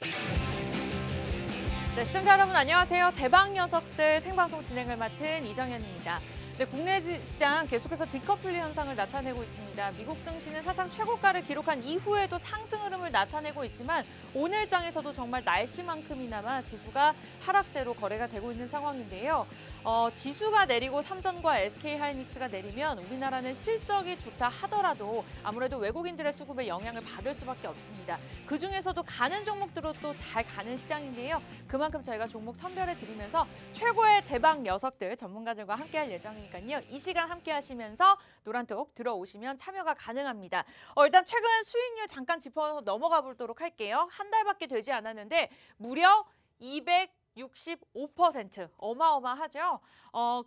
네, 시청자 여러분 안녕하세요. 대박 녀석들 생방송 진행을 맡은 이정현입니다. 네, 국내 시장 계속해서 디커플리 현상을 나타내고 있습니다. 미국 증시는 사상 최고가를 기록한 이후에도 상승 흐름을 나타내고 있지만 오늘 장에서도 정말 날씨만큼이나마 지수가 하락세로 거래가 되고 있는 상황인데요. 지수가 내리고 삼전과 SK하이닉스가 내리면 우리나라는 실적이 좋다 하더라도 아무래도 외국인들의 수급에 영향을 받을 수밖에 없습니다. 그중에서도 가는 종목들로 또 잘 가는 시장인데요. 그만큼 저희가 종목 선별해 드리면서 최고의 대박 녀석들 전문가들과 함께할 예정이니까요. 이 시간 함께 하시면서 노란톡 들어오시면 참여가 가능합니다. 일단 최근 수익률 잠깐 짚어서 넘어가 보도록 할게요. 한 달밖에 되지 않았는데 무려 265%. 어마어마하죠?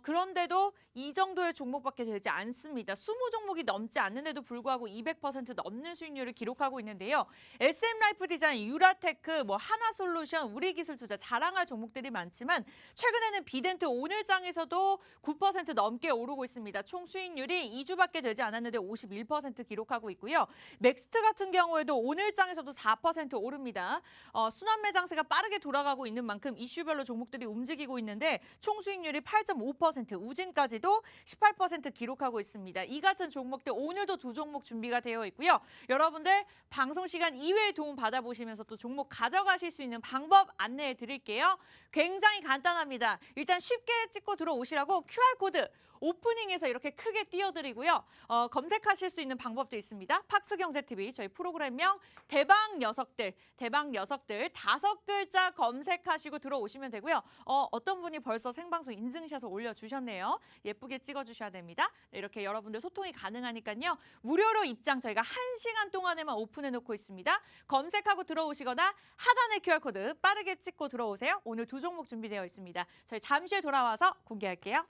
그런데도 이 정도의 종목밖에 되지 않습니다. 20종목이 넘지 않는데도 불구하고 200% 넘는 수익률을 기록하고 있는데요. SM라이프 디자인, 유라테크, 하나솔루션, 우리기술투자 자랑할 종목들이 많지만 최근에는 비덴트 오늘장에서도 9% 넘게 오르고 있습니다. 총 수익률이 2주밖에 되지 않았는데 51% 기록하고 있고요. 넥스트 같은 경우에도 오늘장에서도 4% 오릅니다. 순환매 장세가 빠르게 돌아가고 있는 만큼 이슈별로 종목들이 움직이고 있는데 총 수익률이 8.5%, 우진까지도 18% 기록하고 있습니다. 이 같은 종목들 오늘도 두 종목 준비가 되어 있고요. 여러분들 방송 시간 이외에 도움 받아보시면서 또 종목 가져가실 수 있는 방법 안내해 드릴게요. 굉장히 간단합니다. 일단 쉽게 찍고 들어오시라고 QR코드 오프닝에서 이렇게 크게 띄워드리고요. 검색하실 수 있는 방법도 있습니다. 팍스경제TV 저희 프로그램명 대박 녀석들 5글자 검색하시고 들어오시면 되고요. 어떤 분이 벌써 생방송 인증샷을 올려주셨네요. 예쁘게 찍어주셔야 됩니다. 네, 이렇게 여러분들 소통이 가능하니까요. 무료로 입장 저희가 1시간 동안에만 오픈해놓고 있습니다. 검색하고 들어오시거나 하단의 QR코드 빠르게 찍고 들어오세요. 오늘 두 종목 준비되어 있습니다. 저희 잠시 후에 돌아와서 공개할게요.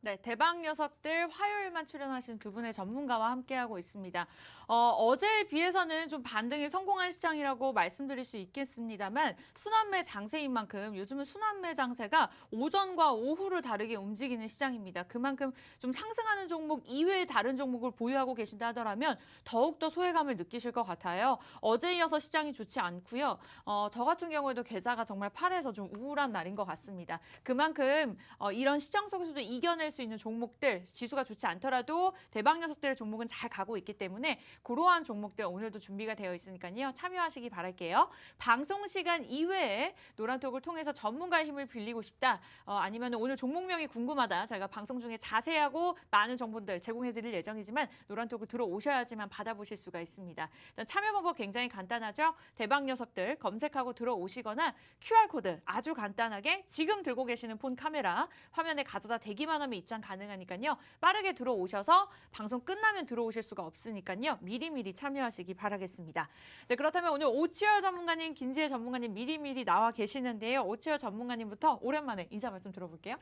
네, 대박 녀석들 화요일만 출연하신 두 분의 전문가와 함께하고 있습니다. 어제에 비해서는 좀 반등이 성공한 시장이라고 말씀드릴 수 있겠습니다만 순환매 장세인 만큼 요즘은 순환매 장세가 오전과 오후를 다르게 움직이는 시장입니다. 그만큼 좀 상승하는 종목 이외의 다른 종목을 보유하고 계신다 하더라면 더욱더 소외감을 느끼실 것 같아요. 어제 이어서 시장이 좋지 않고요. 저 같은 경우에도 계좌가 정말 파래서 좀 우울한 날인 것 같습니다. 그만큼 이런 시장 속에서도 이겨낼 수 있는 종목들, 지수가 좋지 않더라도 대박 녀석들의 종목은 잘 가고 있기 때문에 그러한 종목들 오늘도 준비가 되어 있으니까요. 참여하시기 바랄게요. 방송 시간 이외에 노란톡을 통해서 전문가의 힘을 빌리고 싶다. 아니면 오늘 종목명이 궁금하다. 저희가 방송 중에 자세하고 많은 정보들 제공해 드릴 예정이지만 노란톡을 들어오셔야지만 받아보실 수가 있습니다. 일단 참여 방법 굉장히 간단하죠. 대박 녀석들 검색하고 들어오시거나 QR코드 아주 간단하게 지금 들고 계시는 폰 카메라 화면에 가져다 대기만 하면 입장 가능하니까요. 빠르게 들어오셔서 방송 끝나면 들어오실 수가 없으니까요. 미리미리 참여하시기 바라겠습니다. 네, 그렇다면 오늘 오치열 전문가님, 김지혜 전문가님 미리미리 나와 계시는데요. 오치열 전문가님부터 오랜만에 인사 말씀 들어볼게요.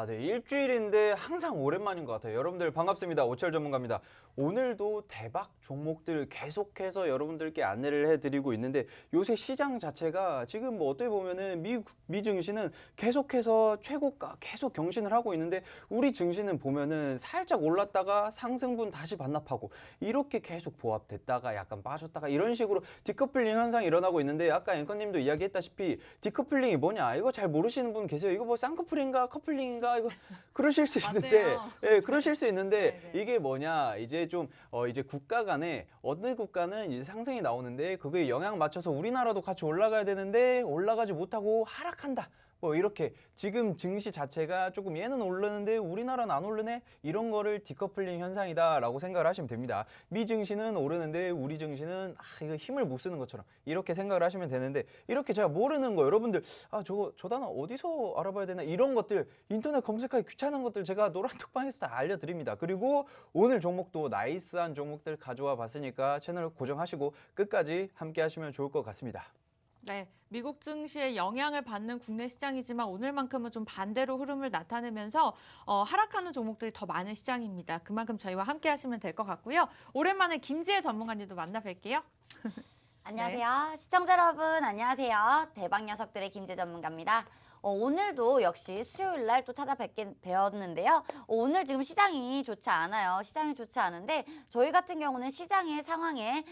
네. 일주일인데 항상 오랜만인 것 같아요. 여러분들 반갑습니다. 오철 전문가입니다. 오늘도 대박 종목들 계속해서 여러분들께 안내를 해드리고 있는데 요새 시장 자체가 지금 어떻게 보면은 미 증시는 계속해서 최고가 계속 경신을 하고 있는데 우리 미 증시는 보면은 살짝 올랐다가 상승분 다시 반납하고 이렇게 계속 보합됐다가 약간 빠졌다가 이런 식으로 디커플링 현상이 일어나고 있는데 아까 앵커님도 이야기했다시피 디커플링이 뭐냐 이거 잘 모르시는 분 계세요. 이거 뭐 쌍커플인가 커플링인가 이거 그러실 수 있는데 맞아요. 예, 그러실 수 있는데 네네. 이게 뭐냐 이제 좀 이제 국가 간에 어느 국가는 이제 상승이 나오는데 그거에 영향 맞춰서 우리나라도 같이 올라가야 되는데 올라가지 못하고 하락한다. 뭐 이렇게 지금 증시 자체가 조금 얘는 오르는데 우리나라는 안 오르네 이런 거를 디커플링 현상이다라고 생각을 하시면 됩니다. 미 증시는 오르는데 우리 증시는 이거 힘을 못 쓰는 것처럼 이렇게 생각을 하시면 되는데 이렇게 제가 모르는 거 여러분들 저 단어 어디서 알아봐야 되나 이런 것들 인터넷 검색하기 귀찮은 것들 제가 노란톡방에서 다 알려드립니다. 그리고 오늘 종목도 나이스한 종목들 가져와 봤으니까 채널 고정하시고 끝까지 함께 하시면 좋을 것 같습니다. 네, 미국 증시에 영향을 받는 국내 시장이지만 오늘만큼은 좀 반대로 흐름을 나타내면서 하락하는 종목들이 더 많은 시장입니다. 그만큼 저희와 함께 하시면 될 것 같고요. 오랜만에 김지혜 전문가님도 만나 뵐게요. 안녕하세요. 시청자 여러분 안녕하세요. 대박 녀석들의 김재 전문가입니다. 오늘도 역시 수요일 날 또 찾아뵙게 되었는데요. 오늘 지금 시장이 좋지 않아요. 시장이 좋지 않은데 저희 같은 경우는 시장의 상황에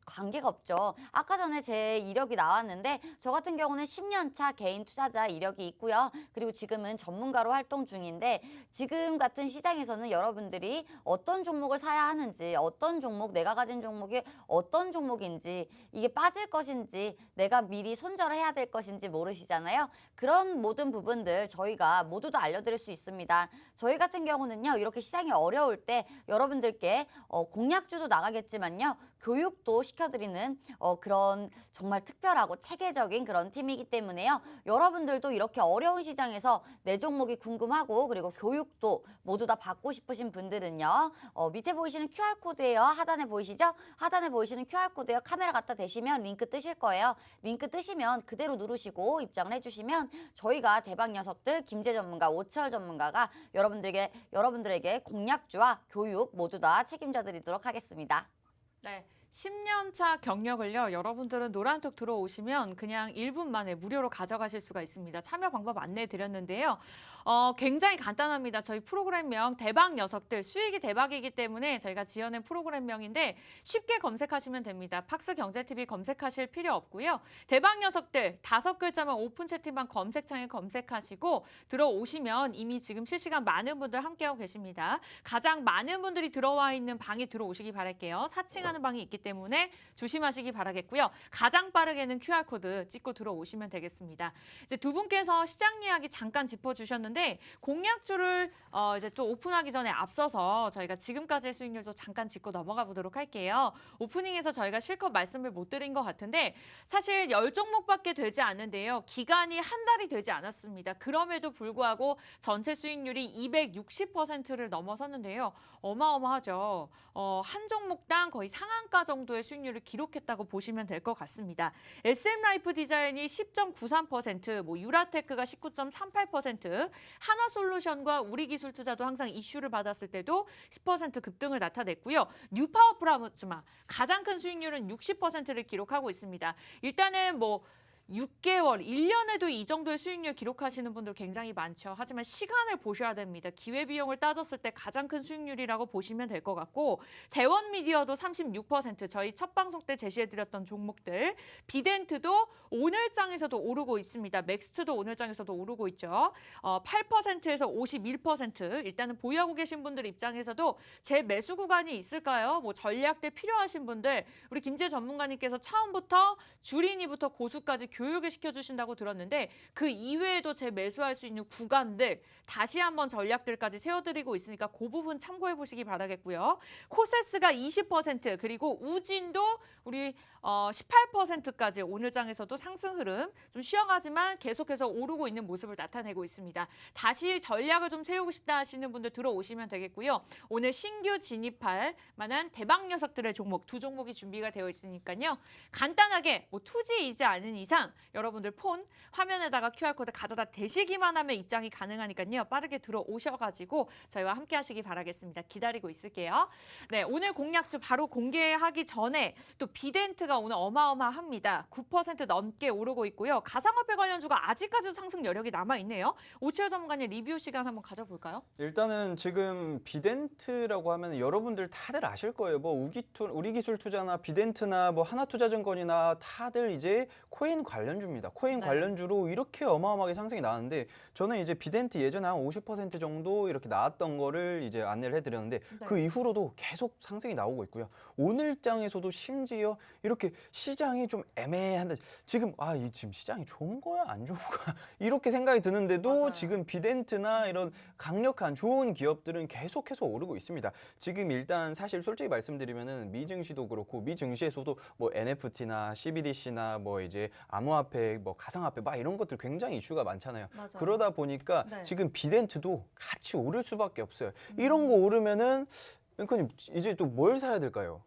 관계가 없죠. 아까 전에 제 이력이 나왔는데 저 같은 경우는 10년 차 개인 투자자 이력이 있고요. 그리고 지금은 전문가로 활동 중인데 지금 같은 시장에서는 여러분들이 어떤 종목을 사야 하는지 어떤 종목 내가 가진 종목이 어떤 종목인지 이게 빠질 것인지 내가 미리 손절을 해야 될 것인지 모르시잖아요. 그런 모든 부분들 저희가 모두 다 알려드릴 수 있습니다. 저희 같은 경우는요. 이렇게 시장이 어려울 때 여러분들께 공략주도 나가겠지만요. 교육도 시켜드리는 그런 정말 특별하고 체계적인 그런 팀이기 때문에요. 여러분들도 이렇게 어려운 시장에서 내 종목이 궁금하고 그리고 교육도 모두 다 받고 싶으신 분들은요. 밑에 보이시는 QR코드예요. 하단에 보이시죠? 하단에 보이시는 QR코드예요. 카메라 갖다 대시면 링크 뜨실 거예요. 링크 뜨시면 그대로 누르시고 입장을 해주시면 저희가 대박 녀석들 김재 전문가, 오철 전문가가 여러분들에게 공략주와 교육 모두 다 책임져 드리도록 하겠습니다. 네. 10년 차 경력을요. 여러분들은 노란톡 들어오시면 그냥 1분 만에 무료로 가져가실 수가 있습니다. 참여 방법 안내해 드렸는데요. 굉장히 간단합니다. 저희 프로그램명 대박 녀석들 수익이 대박이기 때문에 저희가 지어낸 프로그램명인데 쉽게 검색하시면 됩니다. 팍스 경제TV 검색하실 필요 없고요. 대박 녀석들 5글자만 오픈 채팅방 검색창에 검색하시고 들어오시면 이미 지금 실시간 많은 분들 함께하고 계십니다. 가장 많은 분들이 들어와 있는 방에 들어오시기 바랄게요. 사칭하는 방이 있기 때문에 조심하시기 바라겠고요. 가장 빠르게는 QR코드 찍고 들어오시면 되겠습니다. 이제 두 분께서 시장 이야기 잠깐 짚어주셨는데 공략주를 이제 또 오픈하기 전에 앞서서 저희가 지금까지의 수익률도 잠깐 짚고 넘어가 보도록 할게요. 오프닝에서 저희가 실컷 말씀을 못 드린 것 같은데 사실 10종목밖에 되지 않는데요. 기간이 한 달이 되지 않았습니다. 그럼에도 불구하고 전체 수익률이 260%를 넘어섰는데요. 어마어마하죠. 한 종목당 거의 상한가 정도의 수익률을 기록했다고 보시면 될 것 같습니다. SM라이프 디자인이 10.93%, 뭐 유라테크가 19.38%, 하나솔루션과 우리기술투자도 항상 이슈를 받았을 때도 10% 급등을 나타냈고요. 뉴파워플라즈마 가장 큰 수익률은 60%를 기록하고 있습니다. 일단은 뭐 6개월, 1년에도 이 정도의 수익률 기록하시는 분들 굉장히 많죠. 하지만 시간을 보셔야 됩니다. 기회비용을 따졌을 때 가장 큰 수익률이라고 보시면 될 것 같고 대원미디어도 36%, 저희 첫 방송 때 제시해드렸던 종목들, 비덴트도 오늘장에서도 오르고 있습니다. 맥스트도 오늘장에서도 오르고 있죠. 8%에서 51%, 일단은 보유하고 계신 분들 입장에서도 제 매수 구간이 있을까요? 뭐 전략대 필요하신 분들, 우리 김재 전문가님께서 처음부터 주린이부터 고수까지 교육을 시켜주신다고 들었는데 그 이외에도 제 매수할 수 있는 구간들 다시 한번 전략들까지 세워드리고 있으니까 그 부분 참고해 보시기 바라겠고요. 코세스가 20%, 그리고 우진도 우리 18%까지 오늘장에서도 상승 흐름 좀 쉬어가지만 계속해서 오르고 있는 모습을 나타내고 있습니다. 다시 전략을 좀 세우고 싶다 하시는 분들 들어오시면 되겠고요. 오늘 신규 진입할 만한 대박 녀석들의 종목 두 종목이 준비가 되어 있으니까요. 간단하게 뭐 투지이지 않은 이상 시장 여러분들 폰 화면에다가 QR코드 가져다 대시기만 하면 입장이 가능하니까요. 빠르게 들어오셔가지고 저희와 함께 하시기 바라겠습니다. 기다리고 있을게요. 네, 오늘 공략주 바로 공개하기 전에 또 비덴트가 오늘 어마어마합니다. 9% 넘게 오르고 있고요. 가상화폐 관련주가 아직까지도 상승 여력이 남아있네요. 오치열 전문가님 리뷰 시간 한번 가져볼까요? 일단은 지금 비덴트라고 하면 여러분들 다들 아실 거예요. 뭐 우리기술투자나 비덴트나 뭐 하나투자증권이나 다들 이제 코인 관련주입니다. 코인 네. 관련주로 이렇게 어마어마하게 상승이 나왔는데 저는 이제 비덴트 예전에 한 50% 정도 이렇게 나왔던 거를 이제 안내를 해드렸는데 네. 그 이후로도 계속 상승이 나오고 있고요. 오늘 장에서도 심지어 이렇게 시장이 좀 애매한데 지금 지금 시장이 좋은 거야 안 좋은 거야 이렇게 생각이 드는데도 맞아요. 지금 비덴트나 이런 강력한 좋은 기업들은 계속해서 오르고 있습니다. 지금 일단 사실 솔직히 말씀드리면은 미 증시도 그렇고 미 증시에서도 뭐 NFT나 CBDC나 뭐 이제 암호화폐, 뭐 가상화폐 막 이런 것들 굉장히 이슈가 많잖아요. 맞아요. 그러다 보니까 네. 지금 비덴트도 같이 오를 수밖에 없어요. 이런 거 오르면은 앵커님 이제 또 뭘 사야 될까요?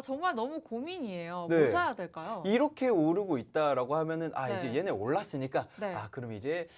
정말 너무 고민이에요. 네. 뭘 사야 될까요? 이렇게 오르고 있다라고 하면은 네. 이제 얘네 올랐으니까 네. 그럼 이제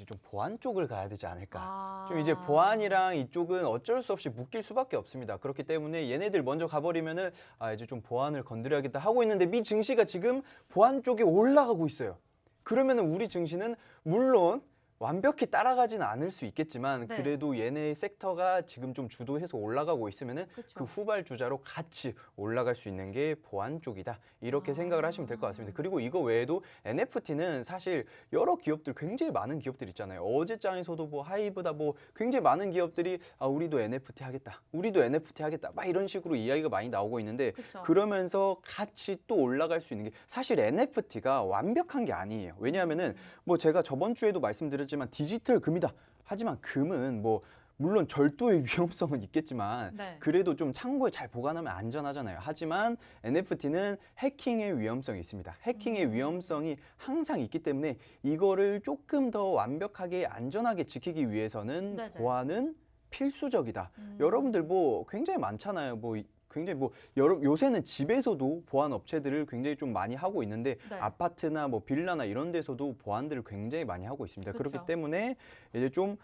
좀 보안 쪽을 가야 되지 않을까. 좀 아. 이제 보안이랑 이쪽은 어쩔 수 없이 묶일 수밖에 없습니다. 그렇기 때문에 얘네들 먼저 가버리면은 이제 좀 보안을 건드려야겠다 하고 있는데 미 증시가 지금 보안 쪽에 올라가고 있어요. 그러면은 우리 증시는 물론 완벽히 따라가지는 않을 수 있겠지만 네. 그래도 얘네 섹터가 지금 좀 주도해서 올라가고 있으면은 그쵸. 그 후발주자로 같이 올라갈 수 있는 게 보안 쪽이다. 이렇게 생각을 하시면 될 것 같습니다. 그리고 이거 외에도 NFT는 사실 여러 기업들 굉장히 많은 기업들 있잖아요. 어제 장에서도 뭐 하이브다 뭐 굉장히 많은 기업들이 우리도 NFT 하겠다. 우리도 NFT 하겠다. 막 이런 식으로 이야기가 많이 나오고 있는데 그쵸. 그러면서 같이 또 올라갈 수 있는 게 사실 NFT가 완벽한 게 아니에요. 왜냐하면은 뭐 제가 저번 주에도 말씀드렸지만 디지털 금이다. 하지만 금은 뭐 물론 절도의 위험성은 있겠지만 네. 그래도 좀 창고에 잘 보관하면 안전하잖아요. 하지만 NFT는 해킹의 위험성이 있습니다. 해킹의 위험성이 항상 있기 때문에 이거를 조금 더 완벽하게 안전하게 지키기 위해서는 네네. 보안은 필수적이다. 여러분들 뭐 굉장히 많잖아요. 뭐 굉장히 뭐 요새는 집에서도 보안 업체들을 굉장히 좀 많이 하고 있는데 네. 아파트나 뭐 빌라나 이런 데서도 보안들을 굉장히 많이 하고 있습니다. 그쵸. 그렇기 때문에 이제 좀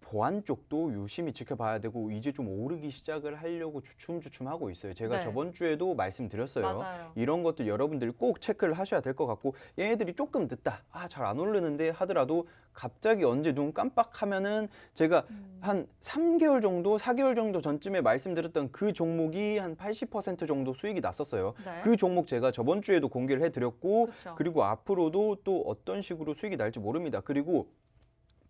보안 쪽도 유심히 지켜봐야 되고 이제 좀 오르기 시작을 하려고 주춤주춤하고 있어요. 제가 네. 저번 주에도 말씀드렸어요. 맞아요. 이런 것들 여러분들이 꼭 체크를 하셔야 될 것 같고 얘네들이 조금 늦다. 잘 안 오르는데 하더라도 갑자기 언제 눈 깜빡하면은 제가 한 3개월 정도, 4개월 정도 전쯤에 말씀드렸던 그 종목이 한 80% 정도 수익이 났었어요. 네. 그 종목 제가 저번 주에도 공개를 해드렸고 그쵸. 그리고 앞으로도 또 어떤 식으로 수익이 날지 모릅니다. 그리고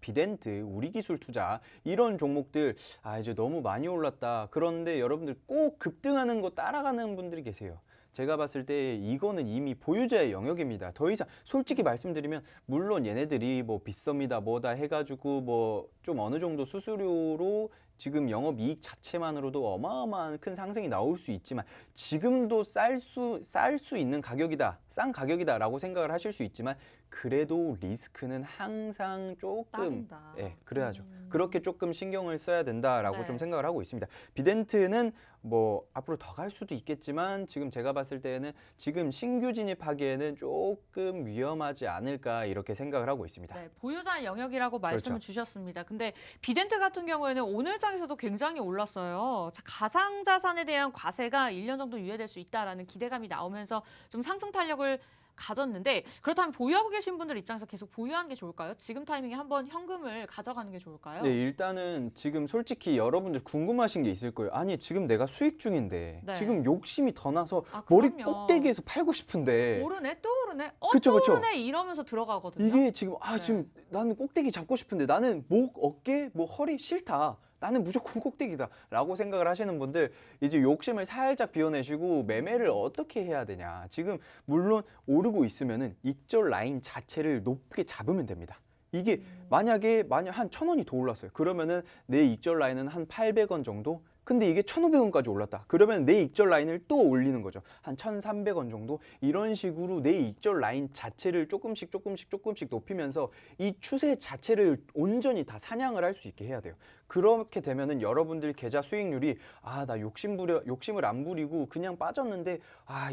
비덴트, 우리기술투자 이런 종목들 이제 너무 많이 올랐다. 그런데 여러분들 꼭 급등하는 거 따라가는 분들이 계세요. 제가 봤을 때 이거는 이미 보유자의 영역입니다. 더 이상 솔직히 말씀드리면 물론 얘네들이 뭐 빗썸이다 뭐다 해가지고 뭐 좀 어느 정도 수수료로 지금 영업이익 자체만으로도 어마어마한 큰 상승이 나올 수 있지만 지금도 쌀 수 있는 가격이다, 싼 가격이다라고 생각을 하실 수 있지만 그래도 리스크는 항상 조금 따른다. 그래야죠. 그렇게 조금 신경을 써야 된다라고 네. 좀 생각을 하고 있습니다. 비덴트는 뭐 앞으로 더 갈 수도 있겠지만 지금 제가 봤을 때는 지금 신규 진입하기에는 조금 위험하지 않을까 이렇게 생각을 하고 있습니다. 네, 보유자 영역이라고 말씀을 그렇죠. 주셨습니다. 근데 비덴트 같은 경우에는 오늘 장에서도 굉장히 올랐어요. 가상자산에 대한 과세가 1년 정도 유예될 수 있다라는 기대감이 나오면서 좀 상승 탄력을 가졌는데 그렇다면 보유하고 계신 분들 입장에서 계속 보유하는 게 좋을까요? 지금 타이밍에 한번 현금을 가져가는 게 좋을까요? 네, 일단은 지금 솔직히 여러분들 궁금하신 게 있을 거예요. 아니, 지금 내가 수익 중인데 네. 지금 욕심이 더 나서 아, 머리 그럼요. 꼭대기에서 팔고 싶은데 오르네 또 오르네 그쵸, 또 그쵸. 오르네 이러면서 들어가거든요. 이게 지금 네. 지금 나는 꼭대기 잡고 싶은데 나는 목, 어깨, 뭐 허리 싫다. 나는 무조건 꼭대기다 라고 생각을 하시는 분들 이제 욕심을 살짝 비워내시고 매매를 어떻게 해야 되냐. 지금 물론 오르고 있으면은 익절 라인 자체를 높게 잡으면 됩니다. 이게 만약에 한 1,000원이 더 올랐어요. 그러면은 내 익절 라인은 한 800원 정도? 근데 이게 1,500원까지 올랐다. 그러면 내 익절 라인을 또 올리는 거죠. 한 1,300원 정도? 이런 식으로 내 익절 라인 자체를 조금씩 높이면서 이 추세 자체를 온전히 다 사냥을 할 수 있게 해야 돼요. 그렇게 되면은 여러분들 계좌 수익률이 나 욕심을 안 부리고 그냥 빠졌는데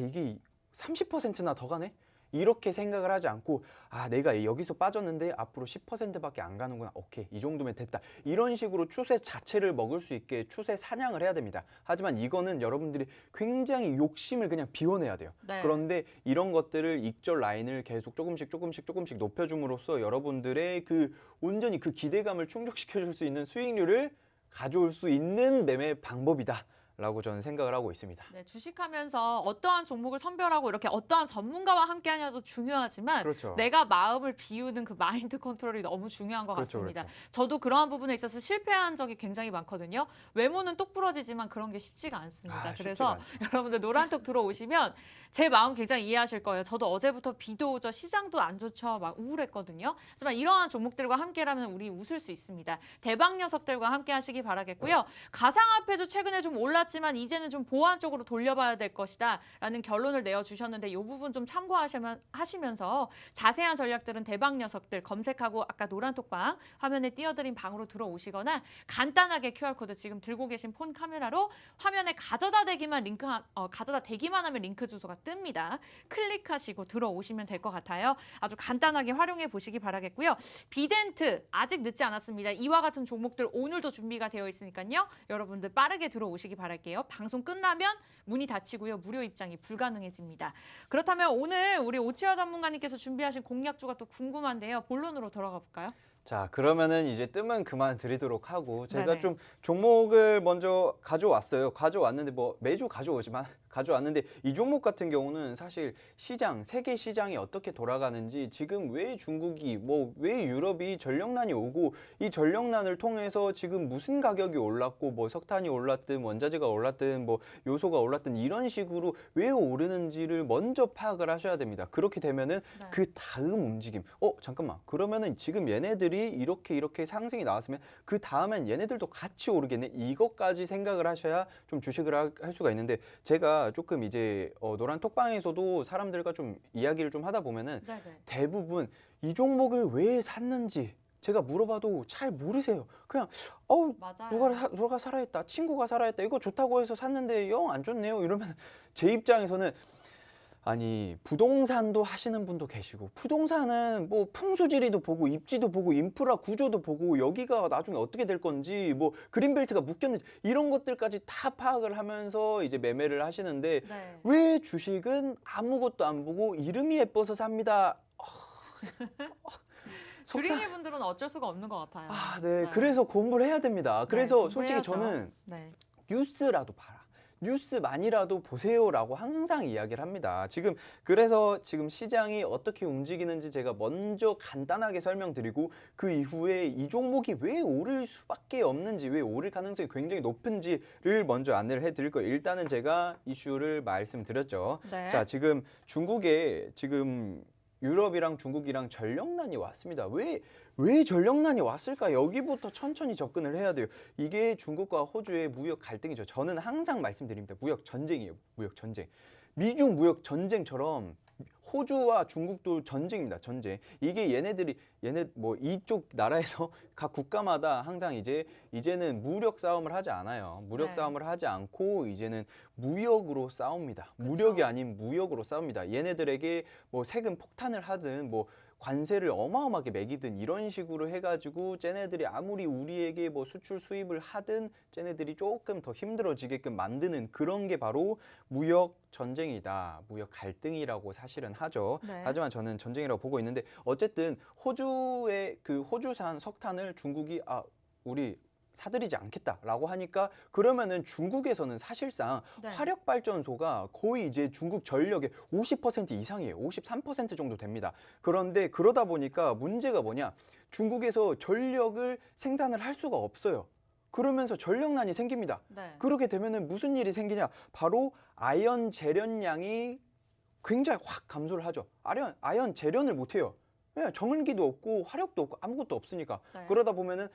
이게 30%나 더 가네? 이렇게 생각을 하지 않고 아 내가 여기서 빠졌는데 앞으로 10%밖에 안 가는구나. 오케이 이 정도면 됐다. 이런 식으로 추세 자체를 먹을 수 있게 추세 사냥을 해야 됩니다. 하지만 이거는 여러분들이 굉장히 욕심을 그냥 비워내야 돼요. 네. 그런데 이런 것들을 익절 라인을 계속 조금씩 높여줌으로써 여러분들의 그 온전히 그 기대감을 충족시켜줄 수 있는 수익률을 가져올 수 있는 매매 방법이다. 라고 저는 생각을 하고 있습니다. 네, 주식하면서 어떠한 종목을 선별하고 이렇게 어떠한 전문가와 함께 하냐도 중요하지만 그렇죠. 내가 마음을 비우는 그 마인드 컨트롤이 너무 중요한 것 그렇죠, 같습니다. 그렇죠. 저도 그러한 부분에 있어서 실패한 적이 굉장히 많거든요. 외모는 똑부러지지만 그런 게 쉽지가 않습니다. 쉽지가 그래서 않죠. 여러분들 노란톡 들어오시면 제 마음 굉장히 이해하실 거예요. 저도 어제부터 비도 오죠. 시장도 안 좋죠. 막 우울했거든요. 하지만 이러한 종목들과 함께라면 우리 웃을 수 있습니다. 대박 녀석들과 함께 하시기 바라겠고요. 가상화폐도 최근에 좀 올랐지만 이제는 좀 보완 쪽으로 돌려봐야 될 것이다 라는 결론을 내어주셨는데 이 부분 좀 참고하시면서 자세한 전략들은 대박 녀석들 검색하고 아까 노란톡방 화면에 띄워드린 방으로 들어오시거나 간단하게 QR코드 지금 들고 계신 폰 카메라로 화면에 가져다 대기만 하면 링크 주소가 뜹니다. 클릭하시고 들어오시면 될 것 같아요. 아주 간단하게 활용해 보시기 바라겠고요. 비덴트 아직 늦지 않았습니다. 이와 같은 종목들 오늘도 준비가 되어 있으니까요. 여러분들 빠르게 들어오시기 바랄게요. 방송 끝나면 문이 닫히고요. 무료 입장이 불가능해집니다. 그렇다면 오늘 우리 오치아 전문가님께서 준비하신 공략주가 또 궁금한데요. 본론으로 들어가 볼까요? 자, 그러면은 이제 뜸은 그만 드리도록 하고 제가 네네. 좀 종목을 먼저 가져왔어요. 가져왔는데 뭐 매주 가져오지만 가져왔는데 이 종목 같은 경우는 사실 시장, 세계 시장이 어떻게 돌아가는지 지금 왜 중국이 뭐 왜 유럽이 전력난이 오고 이 전력난을 통해서 지금 무슨 가격이 올랐고 뭐 석탄이 올랐든 원자재가 올랐든 뭐 요소가 올랐든 이런 식으로 왜 오르는지를 먼저 파악을 하셔야 됩니다. 그렇게 되면은 네. 그 다음 움직임. 잠깐만. 그러면은 지금 얘네들이 이렇게 상승이 나왔으면 그 다음엔 얘네들도 같이 오르겠네. 이것까지 생각을 하셔야 좀 주식을 할 수가 있는데 제가 조금 이제 노란 톡방에서도 사람들과 좀 이야기를 좀 하다 보면은 네네. 대부분 이 종목을 왜 샀는지 제가 물어봐도 잘 모르세요. 그냥 맞아요. 누가 살아있다, 친구가 살아있다, 이거 좋다고 해서 샀는데 영 안 좋네요. 이러면 제 입장에서는 아니 부동산도 하시는 분도 계시고 부동산은 뭐 풍수지리도 보고 입지도 보고 인프라 구조도 보고 여기가 나중에 어떻게 될 건지 뭐 그린벨트가 묶였는지 이런 것들까지 다 파악을 하면서 이제 매매를 하시는데 네. 왜 주식은 아무것도 안 보고 이름이 예뻐서 삽니다. 주린이 분들은 어쩔 수가 없는 것 같아요. 네. 네. 그래서 공부를 해야 됩니다. 그래서 네, 솔직히 공부해야죠. 저는 네. 뉴스라도 봐라. 뉴스만이라도 보세요라고 항상 이야기를 합니다. 그래서 지금 시장이 어떻게 움직이는지 제가 먼저 간단하게 설명드리고 그 이후에 이 종목이 왜 오를 수밖에 없는지, 왜 오를 가능성이 굉장히 높은지를 먼저 안내를 해드릴 거예요. 일단은 제가 이슈를 말씀드렸죠. 네. 자, 지금 중국에 지금 유럽이랑 중국이랑 전력난이 왔습니다. 왜 전력난이 왔을까? 여기부터 천천히 접근을 해야 돼요. 이게 중국과 호주의 무역 갈등이죠. 저는 항상 말씀드립니다. 무역 전쟁이에요. 무역 전쟁. 미중 무역 전쟁처럼 호주와 중국도 전쟁입니다. 전쟁. 이게 얘네 뭐 이쪽 나라에서 각 국가마다 항상 이제는 무력 싸움을 하지 않아요. 무력 네. 싸움을 하지 않고 이제는 무역으로 싸웁니다. 그렇죠. 무력이 아닌 무역으로 싸웁니다. 얘네들에게 뭐 세금 폭탄을 하든 뭐 관세를 어마어마하게 매기든 이런 식으로 해가지고 쟤네들이 아무리 우리에게 뭐 수출 수입을 하든 쟤네들이 조금 더 힘들어지게끔 만드는 그런 게 바로 무역 전쟁이다. 무역 갈등이라고 사실은 하죠. 네. 하지만 저는 전쟁이라고 보고 있는데 어쨌든 호주의 그 호주산 석탄을 중국이 우리 사들이지 않겠다라고 하니까 그러면은 중국에서는 사실상 네. 화력 발전소가 거의 이제 중국 전력의 50% 이상이에요. 53% 정도 됩니다. 그런데 그러다 보니까 문제가 뭐냐? 중국에서 전력을 생산을 할 수가 없어요. 그러면서 전력난이 생깁니다. 네. 그렇게 되면은 무슨 일이 생기냐? 바로 아연 재련량이 굉장히 확 감소를 하죠. 아연 재련을 못 해요. 왜? 정은기도 없고 화력도 없고 아무것도 없으니까. 네. 그러다 보면은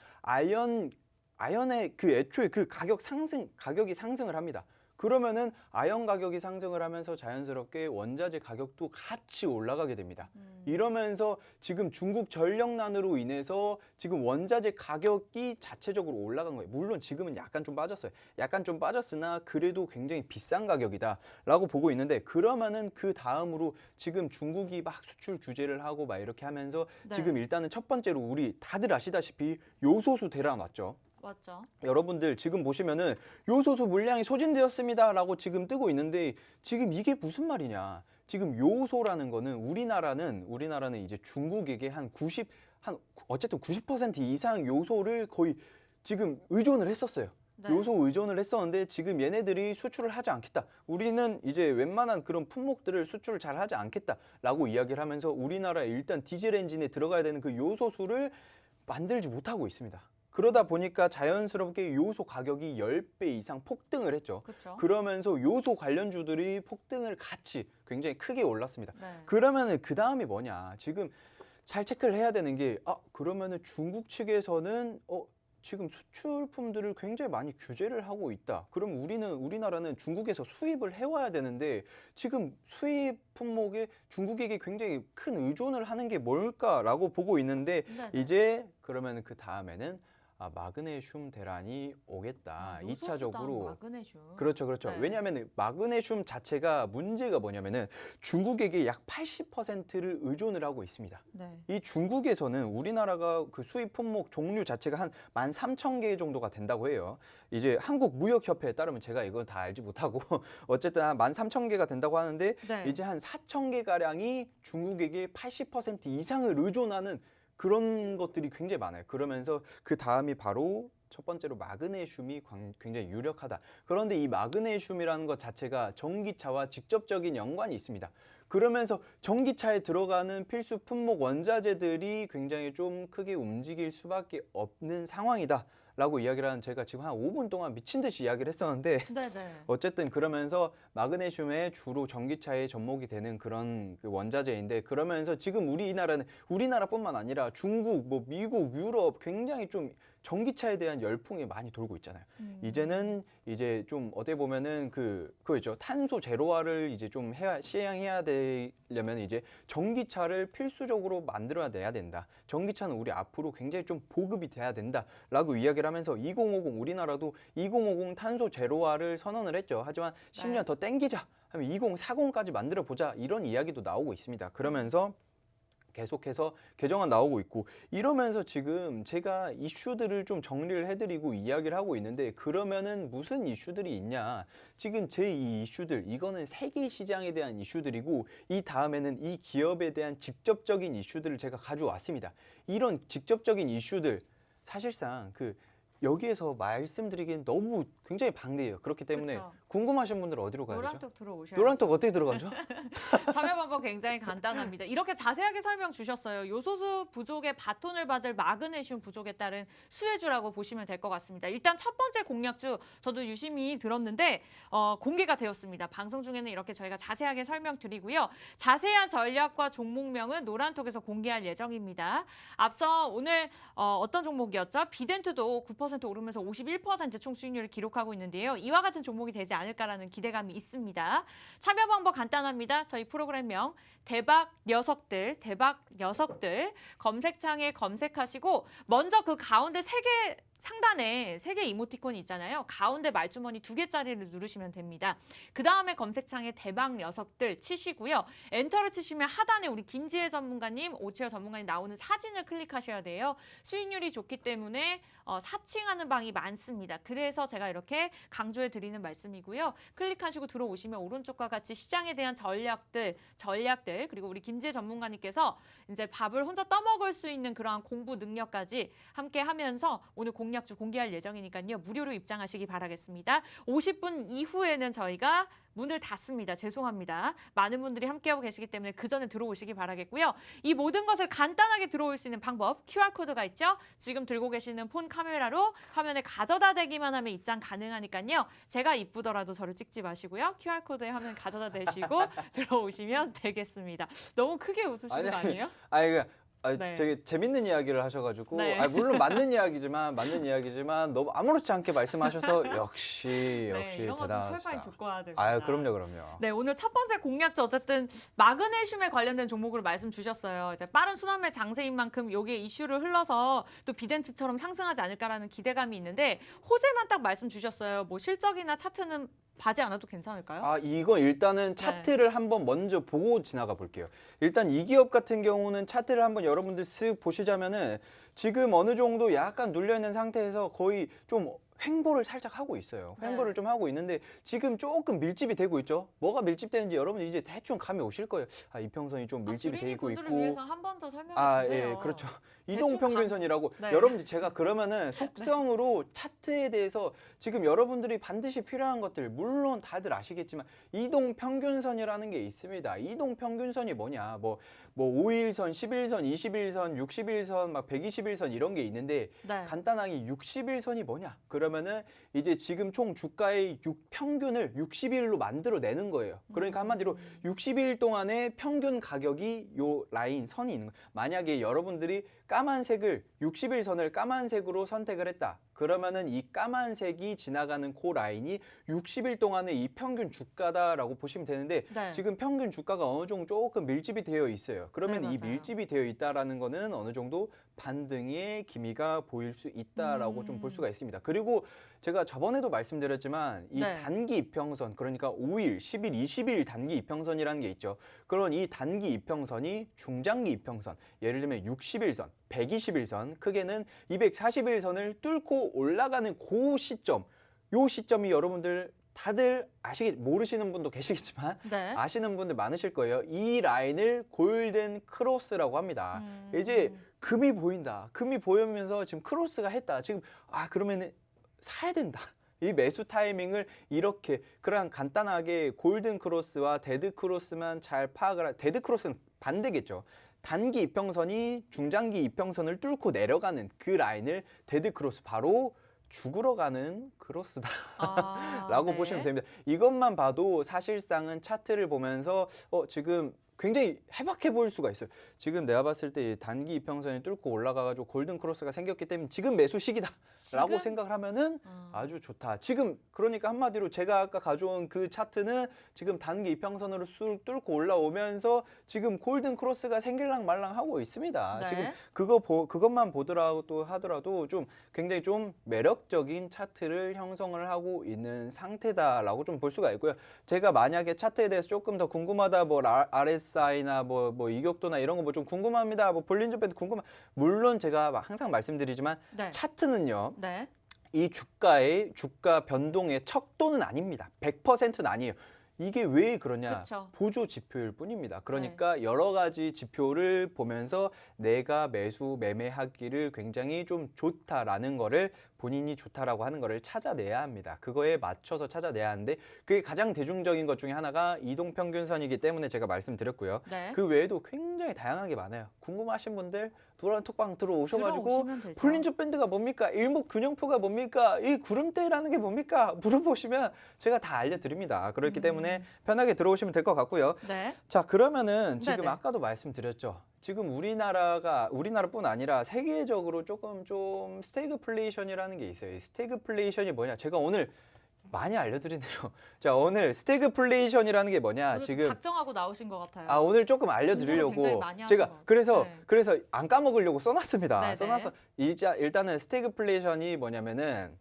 아연의 그 애초에 그 가격이 상승을 합니다. 그러면은 아연 가격이 상승을 하면서 자연스럽게 원자재 가격도 같이 올라가게 됩니다. 이러면서 지금 중국 전력난으로 인해서 지금 원자재 가격이 자체적으로 올라간 거예요. 물론 지금은 약간 좀 빠졌어요. 약간 좀 빠졌으나 그래도 굉장히 비싼 가격이다라고 보고 있는데, 그러면은 그 다음으로 지금 중국이 막 수출 규제를 하고 막 이렇게 하면서 네. 지금 일단은 첫 번째로 우리 다들 아시다시피 요소수 대란 왔죠. 맞죠. 여러분들 지금 보시면은 요소수 물량이 소진되었습니다라고 지금 뜨고 있는데, 지금 이게 무슨 말이냐? 지금 요소라는 거는 우리나라는 이제 중국에게 어쨌든 90% 이상 요소를 거의 지금 의존을 했었어요. 네. 요소 의존을 했었는데 지금 얘네들이 수출을 하지 않겠다. 우리는 이제 웬만한 그런 품목들을 수출을 잘 하지 않겠다라고 이야기를 하면서 우리나라에 일단 디젤 엔진에 들어가야 되는 그 요소수를 만들지 못하고 있습니다. 그러다 보니까 자연스럽게 요소 가격이 10배 이상 폭등을 했죠. 그렇죠. 그러면서 요소 관련주들이 폭등을 같이 굉장히 크게 올랐습니다. 네. 그러면은 그 다음이 뭐냐? 지금 잘 체크를 해야 되는 게, 그러면은 중국 측에서는 지금 수출품들을 굉장히 많이 규제를 하고 있다. 그럼 우리나라는 중국에서 수입을 해와야 되는데 지금 수입 품목에 중국에게 굉장히 큰 의존을 하는 게 뭘까라고 보고 있는데, 네. 이제 그러면 그 다음에는 마그네슘 대란이 오겠다. 요소수당 2차적으로. 마그네슘. 그렇죠. 네. 왜냐하면 마그네슘 자체가 문제가 뭐냐면은 중국에게 약 80%를 의존을 하고 있습니다. 네. 이 중국에서는 우리나라가 그 수입 품목 종류 자체가 한 13,000개 정도가 된다고 해요. 이제 한국무역협회에 따르면 제가 이걸 다 알지 못하고 어쨌든 한 13,000개가 된다고 하는데, 네. 이제 한 4,000개 가량이 중국에게 80% 이상을 의존하는 그런 것들이 굉장히 많아요. 그러면서 그 다음이 바로 첫 번째로 마그네슘이 굉장히 유력하다. 그런데 이 마그네슘이라는 것 자체가 전기차와 직접적인 연관이 있습니다. 그러면서 전기차에 들어가는 필수 품목 원자재들이 굉장히 좀 크게 움직일 수밖에 없는 상황이다 라고 이야기를 하는, 제가 지금 한 5분 동안 미친 듯이 이야기를 했었는데 네네. 어쨌든 그러면서 마그네슘에 주로 전기차에 접목이 되는 그런 그 원자재인데, 그러면서 지금 우리나라뿐만 아니라 중국, 미국, 유럽 굉장히 좀 전기차에 대한 열풍이 많이 돌고 있잖아요. 이제는 이제 좀 어떻게 보면은 그거 있죠. 탄소 제로화를 이제 좀 시행해야 되려면 이제 전기차를 필수적으로 만들어내야 된다. 전기차는 우리 앞으로 굉장히 좀 보급이 돼야 된다라고 이야기를 하면서 2050 우리나라도 2050 탄소 제로화를 선언을 했죠. 하지만 10년 더 땡기자 하면 2040까지 만들어 보자, 이런 이야기도 나오고 있습니다. 그러면서 계속해서 개정안 나오고 있고, 이러면서 지금 제가 이슈들을 좀 정리를 해드리고 이야기를 하고 있는데, 그러면은 무슨 이슈들이 있냐? 지금 제 이 이슈들, 이거는 세계 시장에 대한 이슈들이고, 이 다음에는 이 기업에 대한 직접적인 이슈들을 제가 가져왔습니다. 이런 직접적인 이슈들 사실상 여기에서 말씀드리기엔 너무 굉장히 방대해요. 그렇기 때문에 그쵸. 궁금하신 분들은 어디로 가야 되죠? 노란톡 들어오셔야죠. 노란톡 어떻게 들어가죠? 참여 방법 굉장히 간단합니다. 이렇게 자세하게 설명 주셨어요. 요소수 부족의 바톤을 받을 마그네슘 부족에 따른 수혜주라고 보시면 될 것 같습니다. 일단 첫 번째 공략주 저도 유심히 들었는데 공개가 되었습니다. 방송 중에는 이렇게 저희가 자세하게 설명드리고요. 자세한 전략과 종목명은 노란톡에서 공개할 예정입니다. 앞서 오늘 어떤 종목이었죠? 비덴트도 9% 오르면서 51% 총 수익률을 기록하고 있는데요. 이와 같은 종목이 되지 않을까라는 기대감이 있습니다. 참여 방법 간단합니다. 저희 프로그램명 대박 녀석들 검색창에 검색하시고 먼저 그 가운데 상단에 3개 이모티콘이 있잖아요. 가운데 말주머니 2개짜리를 누르시면 됩니다. 그 다음에 검색창에 대박 녀석들 치시고요. 엔터를 치시면 하단에 우리 김지혜 전문가님, 오채호 전문가님 나오는 사진을 클릭하셔야 돼요. 수익률이 좋기 때문에 사칭하는 방이 많습니다. 그래서 제가 이렇게 강조해 드리는 말씀이고요. 클릭하시고 들어오시면 오른쪽과 같이 시장에 대한 전략들 그리고 우리 김지혜 전문가님께서 이제 밥을 혼자 떠먹을 수 있는 그러한 공부 능력까지 함께 하면서 오늘 공략주 공개할 예정이니까요. 무료로 입장하시기 바라겠습니다. 50분 이후에는 저희가 문을 닫습니다. 죄송합니다. 많은 분들이 함께하고 계시기 때문에 그 전에 들어오시기 바라겠고요. 이 모든 것을 간단하게 들어올 수 있는 방법 QR코드가 있죠. 지금 들고 계시는 폰 카메라로 화면에 가져다 대기만 하면 입장 가능하니까요. 제가 이쁘더라도 저를 찍지 마시고요. QR코드에 화면 가져다 대시고 들어오시면 되겠습니다. 너무 크게 웃으시는 거 아니에요? 아니 네. 되게 재밌는 이야기를 하셔가지고 네. 물론 맞는 이야기지만 너무 아무렇지 않게 말씀하셔서 역시 네, 이런 거 좀 철저히 대단하시다. 듣고 와야 됩니다. 아유 그럼요. 네, 오늘 첫 번째 공략자 어쨌든 마그네슘에 관련된 종목으로 말씀 주셨어요. 이제 빠른 순환매 장세인 만큼 여기에 이슈를 흘러서 또 비덴트처럼 상승하지 않을까라는 기대감이 있는데 호재만 딱 말씀 주셨어요. 뭐 실적이나 차트는 봐지 않아도 괜찮을까요? 이거 일단은 차트를 한번 먼저 보고 지나가 볼게요. 일단 이 기업 같은 경우는 차트를 한번 여러분들 쓱 보시자면은 지금 어느 정도 약간 눌려 있는 상태에서 거의 좀 횡보를 살짝 하고 있어요. 횡보를 좀 하고 있는데 지금 조금 밀집이 되고 있죠. 뭐가 밀집되는지 여러분들 이제 대충 감이 오실 거예요. 이평선이 좀 밀집이 주린이 되고 분들을 있고. 위해서 한 번 더 설명해 주세요. 예, 그렇죠. 대충 이동평균선이라고 네. 여러분들 제가 그러면은 속성으로 차트에 대해서 지금 여러분들이 반드시 필요한 것들 물론 다들 아시겠지만 이동평균선이라는 게 있습니다. 이동평균선이 뭐냐? 뭐 5일선, 10일선, 20일선, 60일선, 막 120일선 이런 게 있는데 네. 간단하게 60일선이 뭐냐? 그러면은 이제 지금 총 주가의 평균을 60일로 만들어내는 거예요. 그러니까 한마디로 60일 동안의 평균 가격이 요 라인 선이 있는 거예요. 만약에 여러분들이 까만색을 60일 선을 까만색으로 선택을 했다. 그러면은 이 까만색이 지나가는 그 라인이 60일 동안의 이 평균 주가다라고 보시면 되는데 네. 지금 평균 주가가 어느 정도 조금 밀집이 되어 있어요. 그러면 네, 이 맞아요. 밀집이 되어 있다라는 거는 어느 정도 반등의 기미가 보일 수 있다라고 좀 볼 수가 있습니다. 그리고 제가 저번에도 말씀드렸지만 이 네. 단기 이평선 그러니까 5일, 10일, 20일 단기 이평선이라는 게 있죠. 그런 이 단기 이평선이 중장기 이평선 예를 들면 60일선, 120일선 크게는 240일선을 뚫고 올라가는 그 시점 요 시점이 여러분들 다들 모르시는 분도 계시겠지만 네. 아시는 분들 많으실 거예요. 이 라인을 골든 크로스라고 합니다. 이제 금이 보인다. 금이 보이면서 지금 크로스가 했다. 지금 그러면은 사야 된다. 이 매수 타이밍을 이렇게 그냥 간단하게 골든 크로스와 데드 크로스만 잘 파악을 데드 크로스는 반대겠죠. 단기 이평선이 중장기 이평선을 뚫고 내려가는 그 라인을 데드 크로스 바로 죽으러 가는 크로스다. 라고 네. 보시면 됩니다. 이것만 봐도 사실상은 차트를 보면서 지금 굉장히 해박해 보일 수가 있어요. 지금 내가 봤을 때 이 단기 이평선이 뚫고 올라가가지고 골든 크로스가 생겼기 때문에 지금 매수 시기다라고 지금? 생각을 하면은 아주 좋다. 지금 그러니까 한마디로 제가 아까 가져온 그 차트는 지금 단기 이평선으로 쑥 뚫고 올라오면서 지금 골든 크로스가 생길랑 말랑 하고 있습니다. 네. 지금 그것만 하더라도 좀 굉장히 좀 매력적인 차트를 형성을 하고 있는 상태다라고 좀 볼 수가 있고요. 제가 만약에 차트에 대해서 조금 더 궁금하다, 뭐 RSI나 뭐 이격도나 이런 거 뭐 좀 궁금합니다. 뭐 볼린저 밴드 물론 제가 항상 말씀드리지만 네. 차트는요. 네. 이 주가 변동의 척도는 아닙니다. 100%는 아니에요. 이게 왜 그러냐? 그쵸. 보조 지표일 뿐입니다. 그러니까 여러 가지 지표를 보면서 내가 매매하기를 굉장히 좀 좋다라는 거를 본인이 좋다라고 하는 거를 찾아내야 합니다. 그거에 맞춰서 찾아내야 하는데 그게 가장 대중적인 것 중에 하나가 이동평균선이기 때문에 제가 말씀드렸고요. 네. 그 외에도 굉장히 다양하게 많아요. 궁금하신 분들 도란 톡방 들어오셔가지고 들어오시면 되죠. 볼린저 밴드가 뭡니까? 일목균형표가 뭡니까? 이 구름대라는 게 뭡니까? 물어보시면 제가 다 알려드립니다. 그렇기 때문에 편하게 들어오시면 될 것 같고요. 네. 자, 그러면은 지금 네네. 아까도 말씀드렸죠. 지금 우리나라뿐 아니라 세계적으로 조금 좀 스태그플레이션이라는 게 있어요. 이 스태그플레이션이 뭐냐? 제가 오늘 많이 알려드리네요. 자, 오늘 스태그플레이션이라는 게 뭐냐? 오늘 지금 작정하고 나오신 것 같아요. 오늘 조금 공부를 굉장히 알려드리려고 많이 하신 제가 것 같아요. 그래서 네. 그래서 안 까먹으려고 써놨습니다. 네네. 써놔서 일단은 스태그플레이션이 뭐냐면은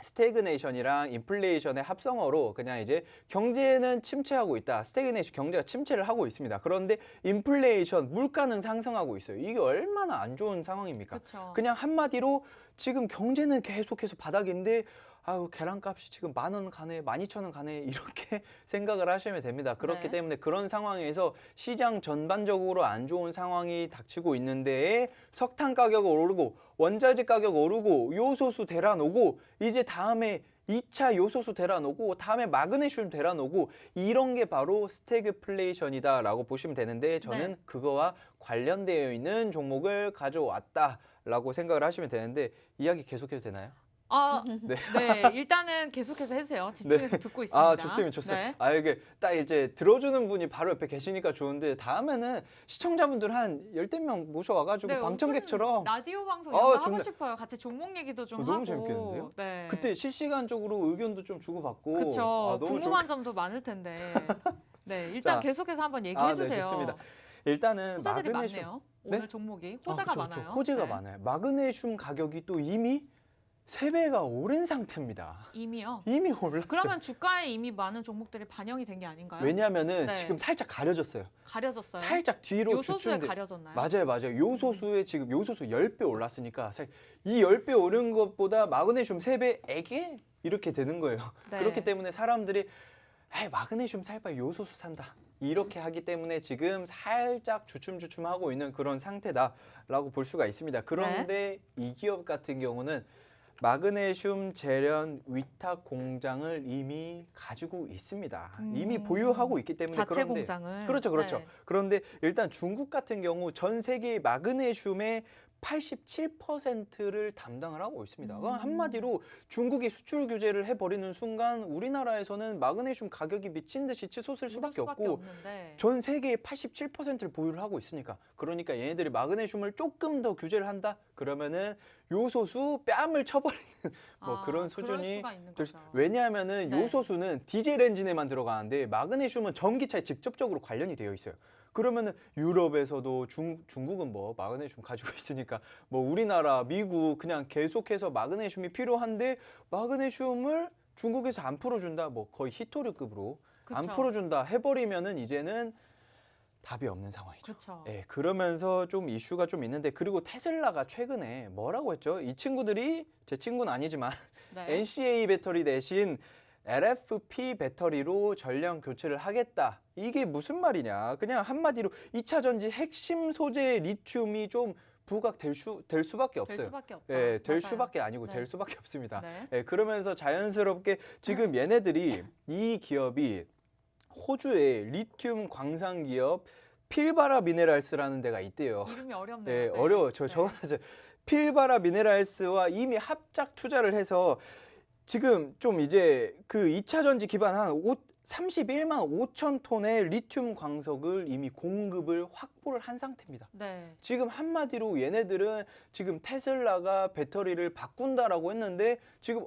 스태그네이션이랑 인플레이션의 합성어로 그냥 이제 경제는 침체하고 있다. 스태그네이션 경제가 침체를 하고 있습니다. 그런데 인플레이션 물가는 상승하고 있어요. 이게 얼마나 안 좋은 상황입니까? 그쵸. 그냥 한마디로 지금 경제는 계속해서 바닥인데 계란값이 지금 10,000원 가네, 12,000원 가네 이렇게 생각을 하시면 됩니다. 그렇기 네. 때문에 그런 상황에서 시장 전반적으로 안 좋은 상황이 닥치고 있는데 석탄 가격 오르고 원자재 가격 오르고 요소수 대란 오고 이제 다음에 2차 요소수 대란 오고 다음에 마그네슘 대란 오고 이런 게 바로 스태그플레이션이다라고 보시면 되는데 저는 네. 그거와 관련되어 있는 종목을 가져왔다라고 생각을 하시면 되는데 이야기 계속해도 되나요? 아, 네. 네. 일단은 계속해서 해주세요. 집중해서 듣고 있습니다. 아, 좋습니다. 네. 아, 이게 딱 이제 들어주는 분이 바로 옆에 계시니까 좋은데 다음에는 시청자분들 한 10명 모셔와가지고 네, 방청객처럼 오픈 라디오 방송 아, 이런 거 하고 좋네. 싶어요. 같이 종목 얘기도 좀 너무 하고. 재밌겠는데요? 네. 그때 실시간적으로 의견도 좀 주고받고 그렇죠. 아, 너무 궁금한 점도 많을 텐데. 네, 일단 자, 계속해서 한번 얘기해 네, 주세요. 좋습니다. 일단은 호재들이 마그네슘 많네요. 네? 오늘 종목이 호재가 그렇죠, 많아요. 호재가 네. 많아요. 마그네슘 가격이 또 이미 3배가 오른 상태입니다. 이미요. 이미 올랐어요. 그러면 주가에 이미 많은 종목들이 반영이 된 게 아닌가요? 왜냐하면은 네. 지금 살짝 가려졌어요. 가려졌어요. 살짝 뒤로 요소수에 주춤돼. 가려졌나요? 맞아요. 요소수에 지금 요소수 10배 올랐으니까 이 10배 오른 것보다 마그네슘 3배에게 이렇게 되는 거예요. 네. 그렇기 때문에 사람들이 에이, 마그네슘 살 바에 요소수 산다. 이렇게 하기 때문에 지금 살짝 주춤주춤하고 있는 그런 상태다라고 볼 수가 있습니다. 그런데 이 기업 같은 경우는 마그네슘 제련 위탁 공장을 이미 가지고 있습니다. 이미 보유하고 있기 때문에 자체 그런데 공장을. 그렇죠. 네. 그런데 일단 중국 같은 경우 전 세계 마그네슘의 87%를 담당을 하고 있습니다. 그건 한마디로 중국이 수출 규제를 해버리는 순간 우리나라에서는 마그네슘 가격이 미친 듯이 치솟을 오를 수밖에 없고 없는데. 전 세계의 87%를 보유를 하고 있으니까 그러니까 얘네들이 마그네슘을 조금 더 규제를 한다 그러면은 요소수 뺨을 쳐버리는 뭐 그런 수준이 수가 있는 될 수- 거죠. 왜냐하면은 네. 요소수는 디젤 엔진에만 들어가는데 마그네슘은 전기차에 직접적으로 관련이 되어 있어요. 그러면은 유럽에서도 중국은 뭐 마그네슘 가지고 있으니까 뭐 우리나라, 미국 그냥 계속해서 마그네슘이 필요한데 마그네슘을 중국에서 안 풀어준다 뭐 거의 히토류급으로 안 그쵸. 풀어준다 해버리면은 이제는 답이 없는 상황이죠. 그렇죠. 예, 그러면서 좀 이슈가 좀 있는데 그리고 테슬라가 최근에 뭐라고 했죠? 이 친구들이 제 친구는 아니지만 네. NCA 배터리 대신 LFP 배터리로 전력 교체를 하겠다. 이게 무슨 말이냐? 그냥 한마디로 2차 전지 핵심 소재 리튬이 좀 부각될 수밖에 될 없어요. 수밖에 없다. 예, 될 맞아요. 수밖에 아니고 네. 될 수밖에 없습니다. 네. 예, 그러면서 자연스럽게 지금 얘네들이 이 기업이 호주의 리튬 광산 기업 필바라 미네랄스라는 데가 있대요. 이름이 어렵네요. 네, 네. 어려워. 저 네. 적어놨어요. 필바라 미네랄스와 이미 합작 투자를 해서 지금 좀 이제 그 2차 전지 기반 한 31만 5천 톤의 리튬 광석을 이미 공급을 확보를 한 상태입니다. 네. 지금 한마디로 얘네들은 지금 테슬라가 배터리를 바꾼다라고 했는데 지금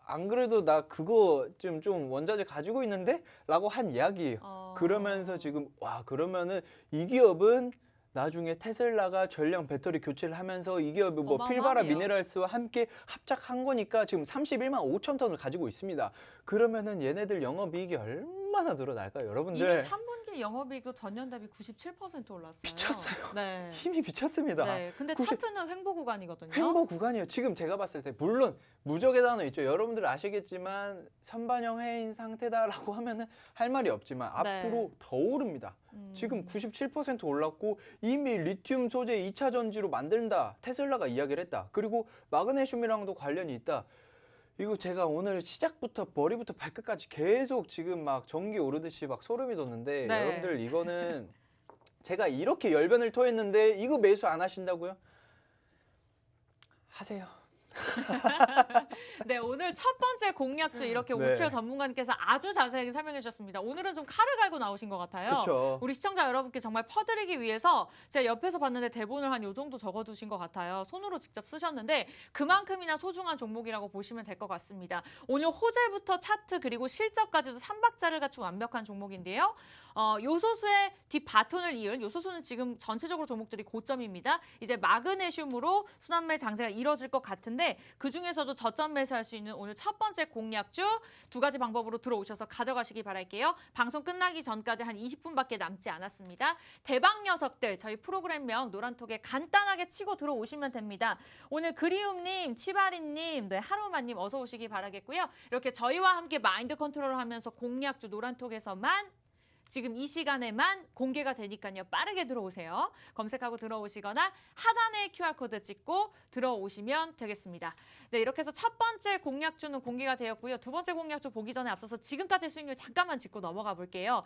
안 그래도 나 그거 좀 원자재 가지고 있는데? 라고 한 이야기예요. 그러면서 지금 와 그러면은 이 기업은 나중에 테슬라가 전량 배터리 교체를 하면서 이 기업이 뭐 필바라 어마어마하네요. 미네랄스와 함께 합작한 거니까 지금 31만 5천 톤을 가지고 있습니다. 그러면은 얘네들 영업이익이 얼마나 늘어날까요, 이미 여러분들? 3분기 영업이익도 전년 대비 97% 올랐어요. 미쳤어요. 네. 힘이 미쳤습니다. 네. 근데 90 차트는 횡보 구간이거든요. 횡보 구간이에요. 지금 제가 봤을 때 물론 무적의 단어 있죠. 여러분들 아시겠지만 선반영 해인 상태다라고 하면은 할 말이 없지만 네. 앞으로 더 오릅니다. 지금 97% 올랐고 이미 리튬 소재 2차 전지로 만든다. 테슬라가 이야기를 했다. 그리고 마그네슘이랑도 관련이 있다. 이거 제가 오늘 시작부터 머리부터 발끝까지 계속 지금 막 전기 오르듯이 막 소름이 돋는데 네. 여러분들 이거는 제가 이렇게 열변을 토했는데 이거 매수 안 하신다고요? 하세요. 네, 오늘 첫 번째 공략주 이렇게 네. 오치열 전문가님께서 아주 자세하게 설명해 주셨습니다. 오늘은 좀 칼을 갈고 나오신 것 같아요. 그렇죠. 우리 시청자 여러분께 정말 퍼드리기 위해서 제가 옆에서 봤는데 대본을 한 요 정도 적어두신 것 같아요. 손으로 직접 쓰셨는데 그만큼이나 소중한 종목이라고 보시면 될 것 같습니다. 오늘 호재부터 차트 그리고 실적까지도 3박자를 갖춘 완벽한 종목인데요. 요소수의 뒷바톤을 이은 요소수는 지금 전체적으로 종목들이 고점입니다. 이제 마그네슘으로 순환매 장세가 이뤄질 것 같은데 그중에서도 저점 매수할 수 있는 오늘 첫 번째 공략주 두 가지 방법으로 들어오셔서 가져가시기 바랄게요. 방송 끝나기 전까지 한 20분밖에 남지 않았습니다. 대박 녀석들 저희 프로그램명 노란톡에 간단하게 치고 들어오시면 됩니다. 오늘 그리움님, 치바리님, 네, 하루만님 어서 오시기 바라겠고요. 이렇게 저희와 함께 마인드 컨트롤을 하면서 공략주 노란톡에서만 지금 이 시간에만 공개가 되니까요. 빠르게 들어오세요. 검색하고 들어오시거나 하단에 QR코드 찍고 들어오시면 되겠습니다. 네, 이렇게 해서 첫 번째 공약주는 공개가 되었고요. 두 번째 공약주 보기 전에 앞서서 지금까지 수익률 잠깐만 짚고 넘어가 볼게요.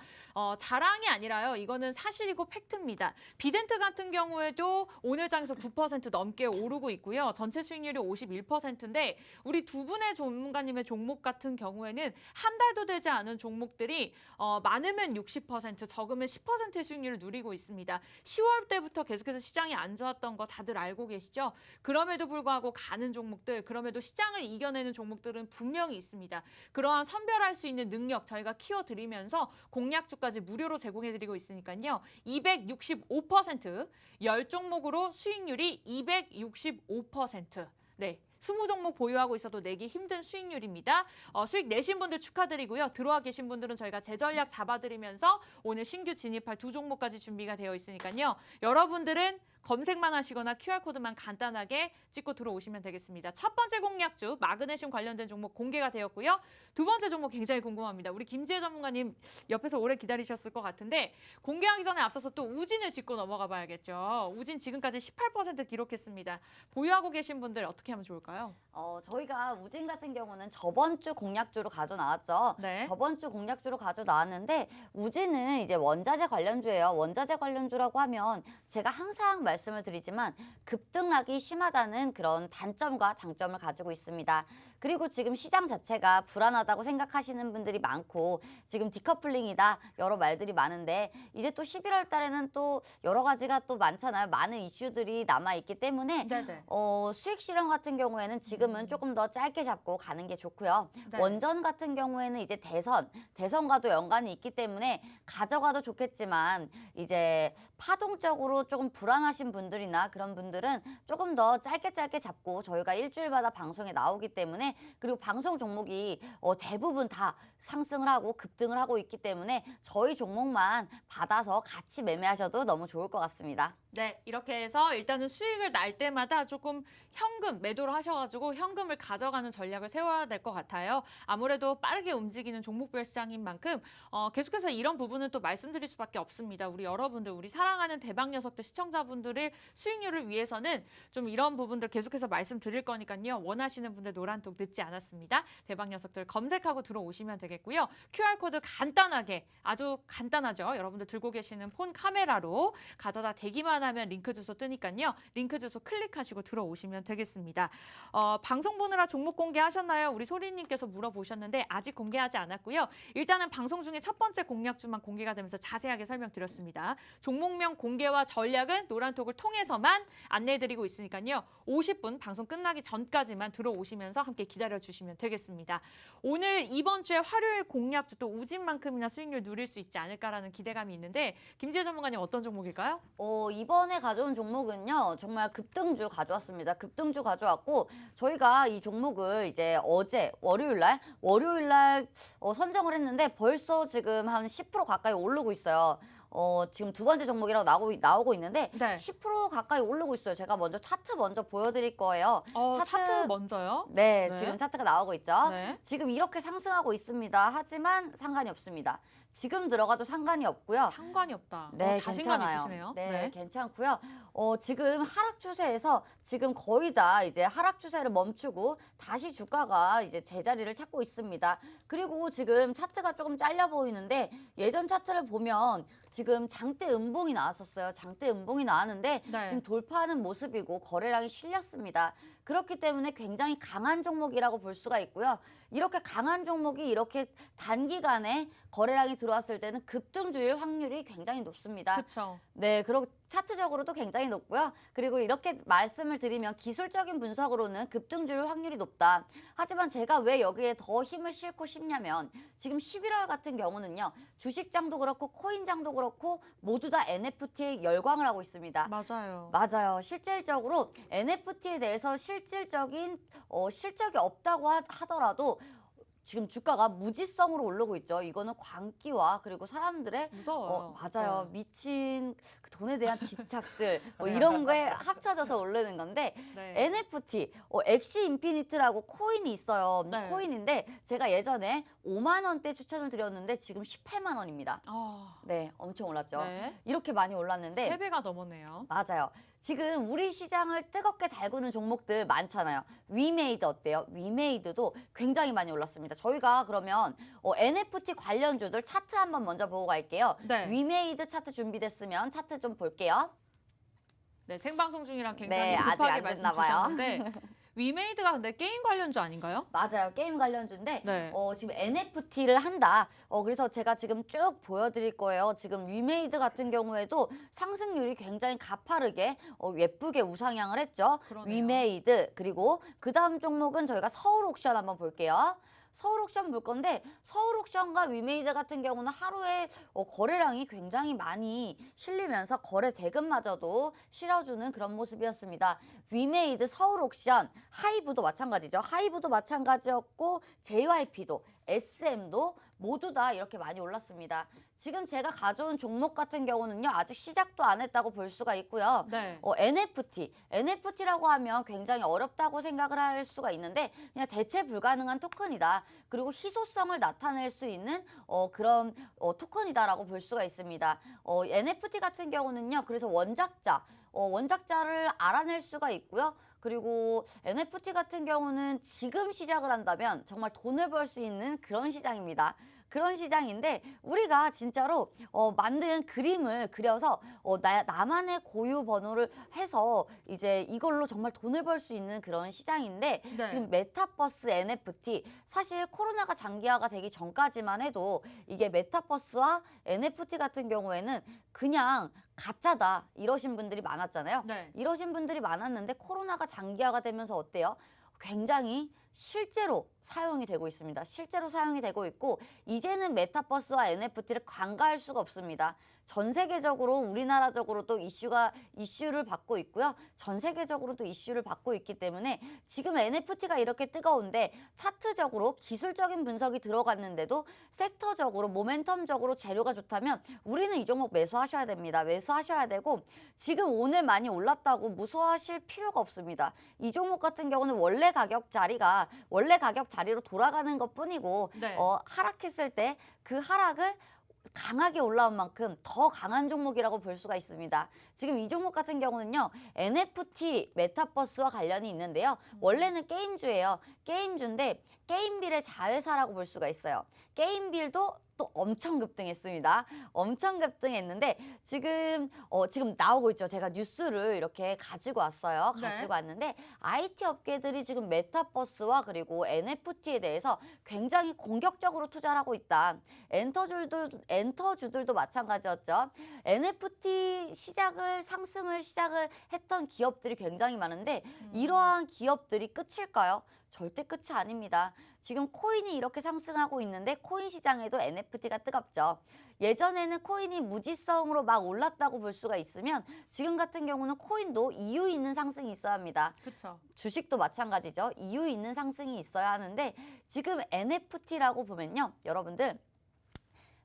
자랑이 아니라요. 이거는 사실이고 팩트입니다. 비덴트 같은 경우에도 오늘 장에서 9% 넘게 오르고 있고요. 전체 수익률이 51%인데 우리 두 분의 전문가님의 종목 같은 경우에는 한 달도 되지 않은 종목들이 많으면 60%, 적으면 10%의 수익률을 누리고 있습니다. 10월 때부터 계속해서 시장이 안 좋았던 거 다들 알고 계시죠? 그럼에도 불구하고 가는 종목들, 그럼에도 시장을 이겨내는 종목들은 분명히 있습니다. 그러한 선별할 수 있는 능력 저희가 키워드리면서 공략주까지 무료로 제공해드리고 있으니까요. 265%, 10종목으로 수익률이 265%. 네. 20종목 보유하고 있어도 내기 힘든 수익률입니다. 수익 내신 분들 축하드리고요. 들어와 계신 분들은 저희가 재전략 잡아드리면서 오늘 신규 진입할 두 종목까지 준비가 되어 있으니까요. 여러분들은 검색만 하시거나 QR코드만 간단하게 찍고 들어오시면 되겠습니다. 첫 번째 공략주 마그네슘 관련된 종목 공개가 되었고요. 두 번째 종목 굉장히 궁금합니다. 우리 김지혜 전문가님 옆에서 오래 기다리셨을 것 같은데 공개하기 전에 앞서서 또 우진을 짚고 넘어가 봐야겠죠. 우진 지금까지 18% 기록했습니다. 보유하고 계신 분들 어떻게 하면 좋을까요? 저희가 우진 같은 경우는 저번 주 공략주로 가져 나왔죠. 네. 저번 주 공략주로 가져 나왔는데 우진은 이제 원자재 관련주예요. 원자재 관련주라고 하면 제가 항상 말씀을 드리지만 급등락이 심하다는 그런 단점과 장점을 가지고 있습니다. 그리고 지금 시장 자체가 불안하다고 생각하시는 분들이 많고 지금 디커플링이다 여러 말들이 많은데 이제 또 11월 달에는 또 여러 가지가 또 많잖아요. 많은 이슈들이 남아있기 때문에 네네. 수익 실현 같은 경우에는 지금은 조금 더 짧게 잡고 가는 게 좋고요. 네. 원전 같은 경우에는 이제 대선과도 연관이 있기 때문에 가져가도 좋겠지만 이제 파동적으로 조금 불안하신 분들이나 그런 분들은 조금 더 짧게 잡고 저희가 일주일마다 방송에 나오기 때문에 그리고 방송 종목이 대부분 다 상승을 하고 급등을 하고 있기 때문에 저희 종목만 받아서 같이 매매하셔도 너무 좋을 것 같습니다. 네, 이렇게 해서 일단은 수익을 날 때마다 조금 현금 매도를 하셔가지고 현금을 가져가는 전략을 세워야 될 것 같아요. 아무래도 빠르게 움직이는 종목별 시장인 만큼 계속해서 이런 부분은 또 말씀드릴 수밖에 없습니다. 우리 여러분들, 우리 사랑하는 대박 녀석들 시청자분들의 수익률을 위해서는 좀 이런 부분들 계속해서 말씀드릴 거니까요. 원하시는 분들 노란톡 늦지 않았습니다. 대박 녀석들 검색하고 들어오시면 되겠고요. QR코드 간단하게, 아주 간단하죠. 여러분들 들고 계시는 폰 카메라로 가져다 대기만 하면 링크 주소 뜨니까요. 링크 주소 클릭하시고 들어오시면 되겠습니다. 방송 보느라 종목 공개하셨나요? 우리 소리님께서 물어보셨는데 아직 공개하지 않았고요. 일단은 방송 중에 첫 번째 공략주만 공개가 되면서 자세하게 설명드렸습니다. 종목명 공개와 전략은 노란톡을 통해서만 안내해드리고 있으니까요. 50분 방송 끝나기 전까지만 들어오시면서 함께 기다려주시면 되겠습니다. 오늘 이번 주에 화요일 공략주 또 우진만큼이나 수익률 누릴 수 있지 않을까라는 기대감이 있는데 김지혜 전문가님 어떤 종목일까요? 이번에 가져온 종목은요, 정말 급등주 가져왔습니다. 급등주 가져왔고, 저희가 이 종목을 이제 어제 월요일날 선정을 했는데 벌써 지금 한 10% 가까이 오르고 있어요. 지금 두 번째 종목이라고 나오고 있는데 네. 10% 가까이 오르고 있어요. 제가 먼저 차트 먼저 보여드릴 거예요. 차트 먼저요? 네, 네. 지금 차트가 나오고 있죠. 네. 지금 이렇게 상승하고 있습니다. 하지만 상관이 없습니다. 지금 들어가도 상관이 없고요. 상관이 없다. 네, 자신감 괜찮아요. 있으시네요. 네, 괜찮고요. 지금 하락 추세에서 지금 거의 다 이제 하락 추세를 멈추고 다시 주가가 이제 제자리를 찾고 있습니다. 그리고 지금 차트가 조금 잘려 보이는데 예전 차트를 보면 지금 장대 음봉이 나왔었어요. 장대 음봉이 나왔는데 네. 지금 돌파하는 모습이고 거래량이 실렸습니다. 그렇기 때문에 굉장히 강한 종목이라고 볼 수가 있고요. 이렇게 강한 종목이 이렇게 단기간에 거래량이 들어왔을 때는 급등주일 확률이 굉장히 높습니다. 그렇죠. 네, 그리고 차트적으로도 굉장히 높고요. 그리고 이렇게 말씀을 드리면 기술적인 분석으로는 급등주일 확률이 높다. 하지만 제가 왜 여기에 더 힘을 싣고 싶냐면 지금 11월 같은 경우는요. 주식장도 그렇고 코인장도 그렇고 모두 다 NFT에 열광을 하고 있습니다. 맞아요. 맞아요. 실질적으로 NFT에 대해서 실질적인 실적이 없다고 하더라도 지금 주가가 무지성으로 오르고 있죠. 이거는 광기와 그리고 사람들의 무서워요. 맞아요. 네. 미친 그 돈에 대한 집착들 뭐 이런 거에 합쳐져서 오르는 건데 네. NFT, 엑시 인피니트라고 코인이 있어요. 네. 코인인데 제가 예전에 5만 원대 추천을 드렸는데 지금 18만 원입니다. 아, 네, 엄청 올랐죠. 네. 이렇게 많이 올랐는데 3배가 넘었네요. 맞아요. 지금 우리 시장을 뜨겁게 달구는 종목들 많잖아요. 위메이드 어때요? 위메이드도 굉장히 많이 올랐습니다. 저희가 그러면 NFT 관련주들 차트 한번 먼저 보고 갈게요. 네. 위메이드 차트 준비됐으면 차트 좀 볼게요. 네, 생방송 중이랑 굉장히 네, 아직 급하게 안 말씀 됐나 봐요. 주셨는데 위메이드가 근데 게임 관련주 아닌가요? 맞아요. 게임 관련주인데 네. 지금 NFT를 한다. 그래서 제가 지금 쭉 보여드릴 거예요. 지금 위메이드 같은 경우에도 상승률이 굉장히 가파르게 예쁘게 우상향을 했죠. 그러네요. 위메이드 그리고 그 다음 종목은 저희가 서울옥션 한번 볼게요. 서울옥션 볼 건데 서울옥션과 위메이드 같은 경우는 하루에 거래량이 굉장히 많이 실리면서 거래 대금마저도 실어주는 그런 모습이었습니다. 위메이드, 서울옥션, 하이브도 마찬가지죠. 하이브도 마찬가지였고 JYP도 SM도 모두 다 이렇게 많이 올랐습니다. 지금 제가 가져온 종목 같은 경우는요. 아직 시작도 안 했다고 볼 수가 있고요. 네. NFT라고 하면 굉장히 어렵다고 생각을 할 수가 있는데 그냥 대체 불가능한 토큰이다. 그리고 희소성을 나타낼 수 있는 그런 토큰이다라고 볼 수가 있습니다. NFT 같은 경우는요. 그래서 원작자를 알아낼 수가 있고요. 그리고 NFT 같은 경우는 지금 시작을 한다면 정말 돈을 벌 수 있는 그런 시장입니다. 그런 시장인데 우리가 진짜로 만든 그림을 그려서 나만의 고유 번호를 해서 이제 이걸로 정말 돈을 벌 수 있는 그런 시장인데 네. 지금 메타버스 NFT 사실 코로나가 장기화가 되기 전까지만 해도 이게 메타버스와 NFT 같은 경우에는 그냥 가짜다 이러신 분들이 많았잖아요. 네. 이러신 분들이 많았는데 코로나가 장기화가 되면서 어때요? 굉장히 실제로 사용이 되고 있습니다. 실제로 사용이 되고 있고 이제는 메타버스와 NFT를 간과할 수가 없습니다. 전 세계적으로 우리나라적으로도 이슈를 받고 있고요. 전 세계적으로도 이슈를 받고 있기 때문에 지금 NFT가 이렇게 뜨거운데 차트적으로 기술적인 분석이 들어갔는데도 섹터적으로 모멘텀적으로 재료가 좋다면 우리는 이 종목 매수하셔야 됩니다. 매수하셔야 되고 지금 오늘 많이 올랐다고 무서워하실 필요가 없습니다. 이 종목 같은 경우는 원래 가격 자리로 돌아가는 것뿐이고 네. 하락했을 때 그 하락을 강하게 올라온 만큼 더 강한 종목이라고 볼 수가 있습니다. 지금 이 종목 같은 경우는요. NFT 메타버스와 관련이 있는데요. 원래는 게임주예요. 게임주인데 게임빌의 자회사라고 볼 수가 있어요. 게임빌도 또 엄청 급등했습니다. 엄청 급등했는데 지금 나오고 있죠. 제가 뉴스를 이렇게 가지고 왔어요. 네. 가지고 왔는데 IT 업계들이 지금 메타버스와 그리고 NFT에 대해서 굉장히 공격적으로 투자를 하고 있다. 엔터주들도 마찬가지였죠. NFT 상승을 시작을 했던 기업들이 굉장히 많은데 이러한 기업들이 끝일까요? 절대 끝이 아닙니다. 지금 코인이 이렇게 상승하고 있는데 코인 시장에도 NFT가 뜨겁죠. 예전에는 코인이 무지성으로 막 올랐다고 볼 수가 있으면 지금 같은 경우는 코인도 이유 있는 상승이 있어야 합니다. 그렇죠. 주식도 마찬가지죠. 이유 있는 상승이 있어야 하는데 지금 NFT라고 보면요. 여러분들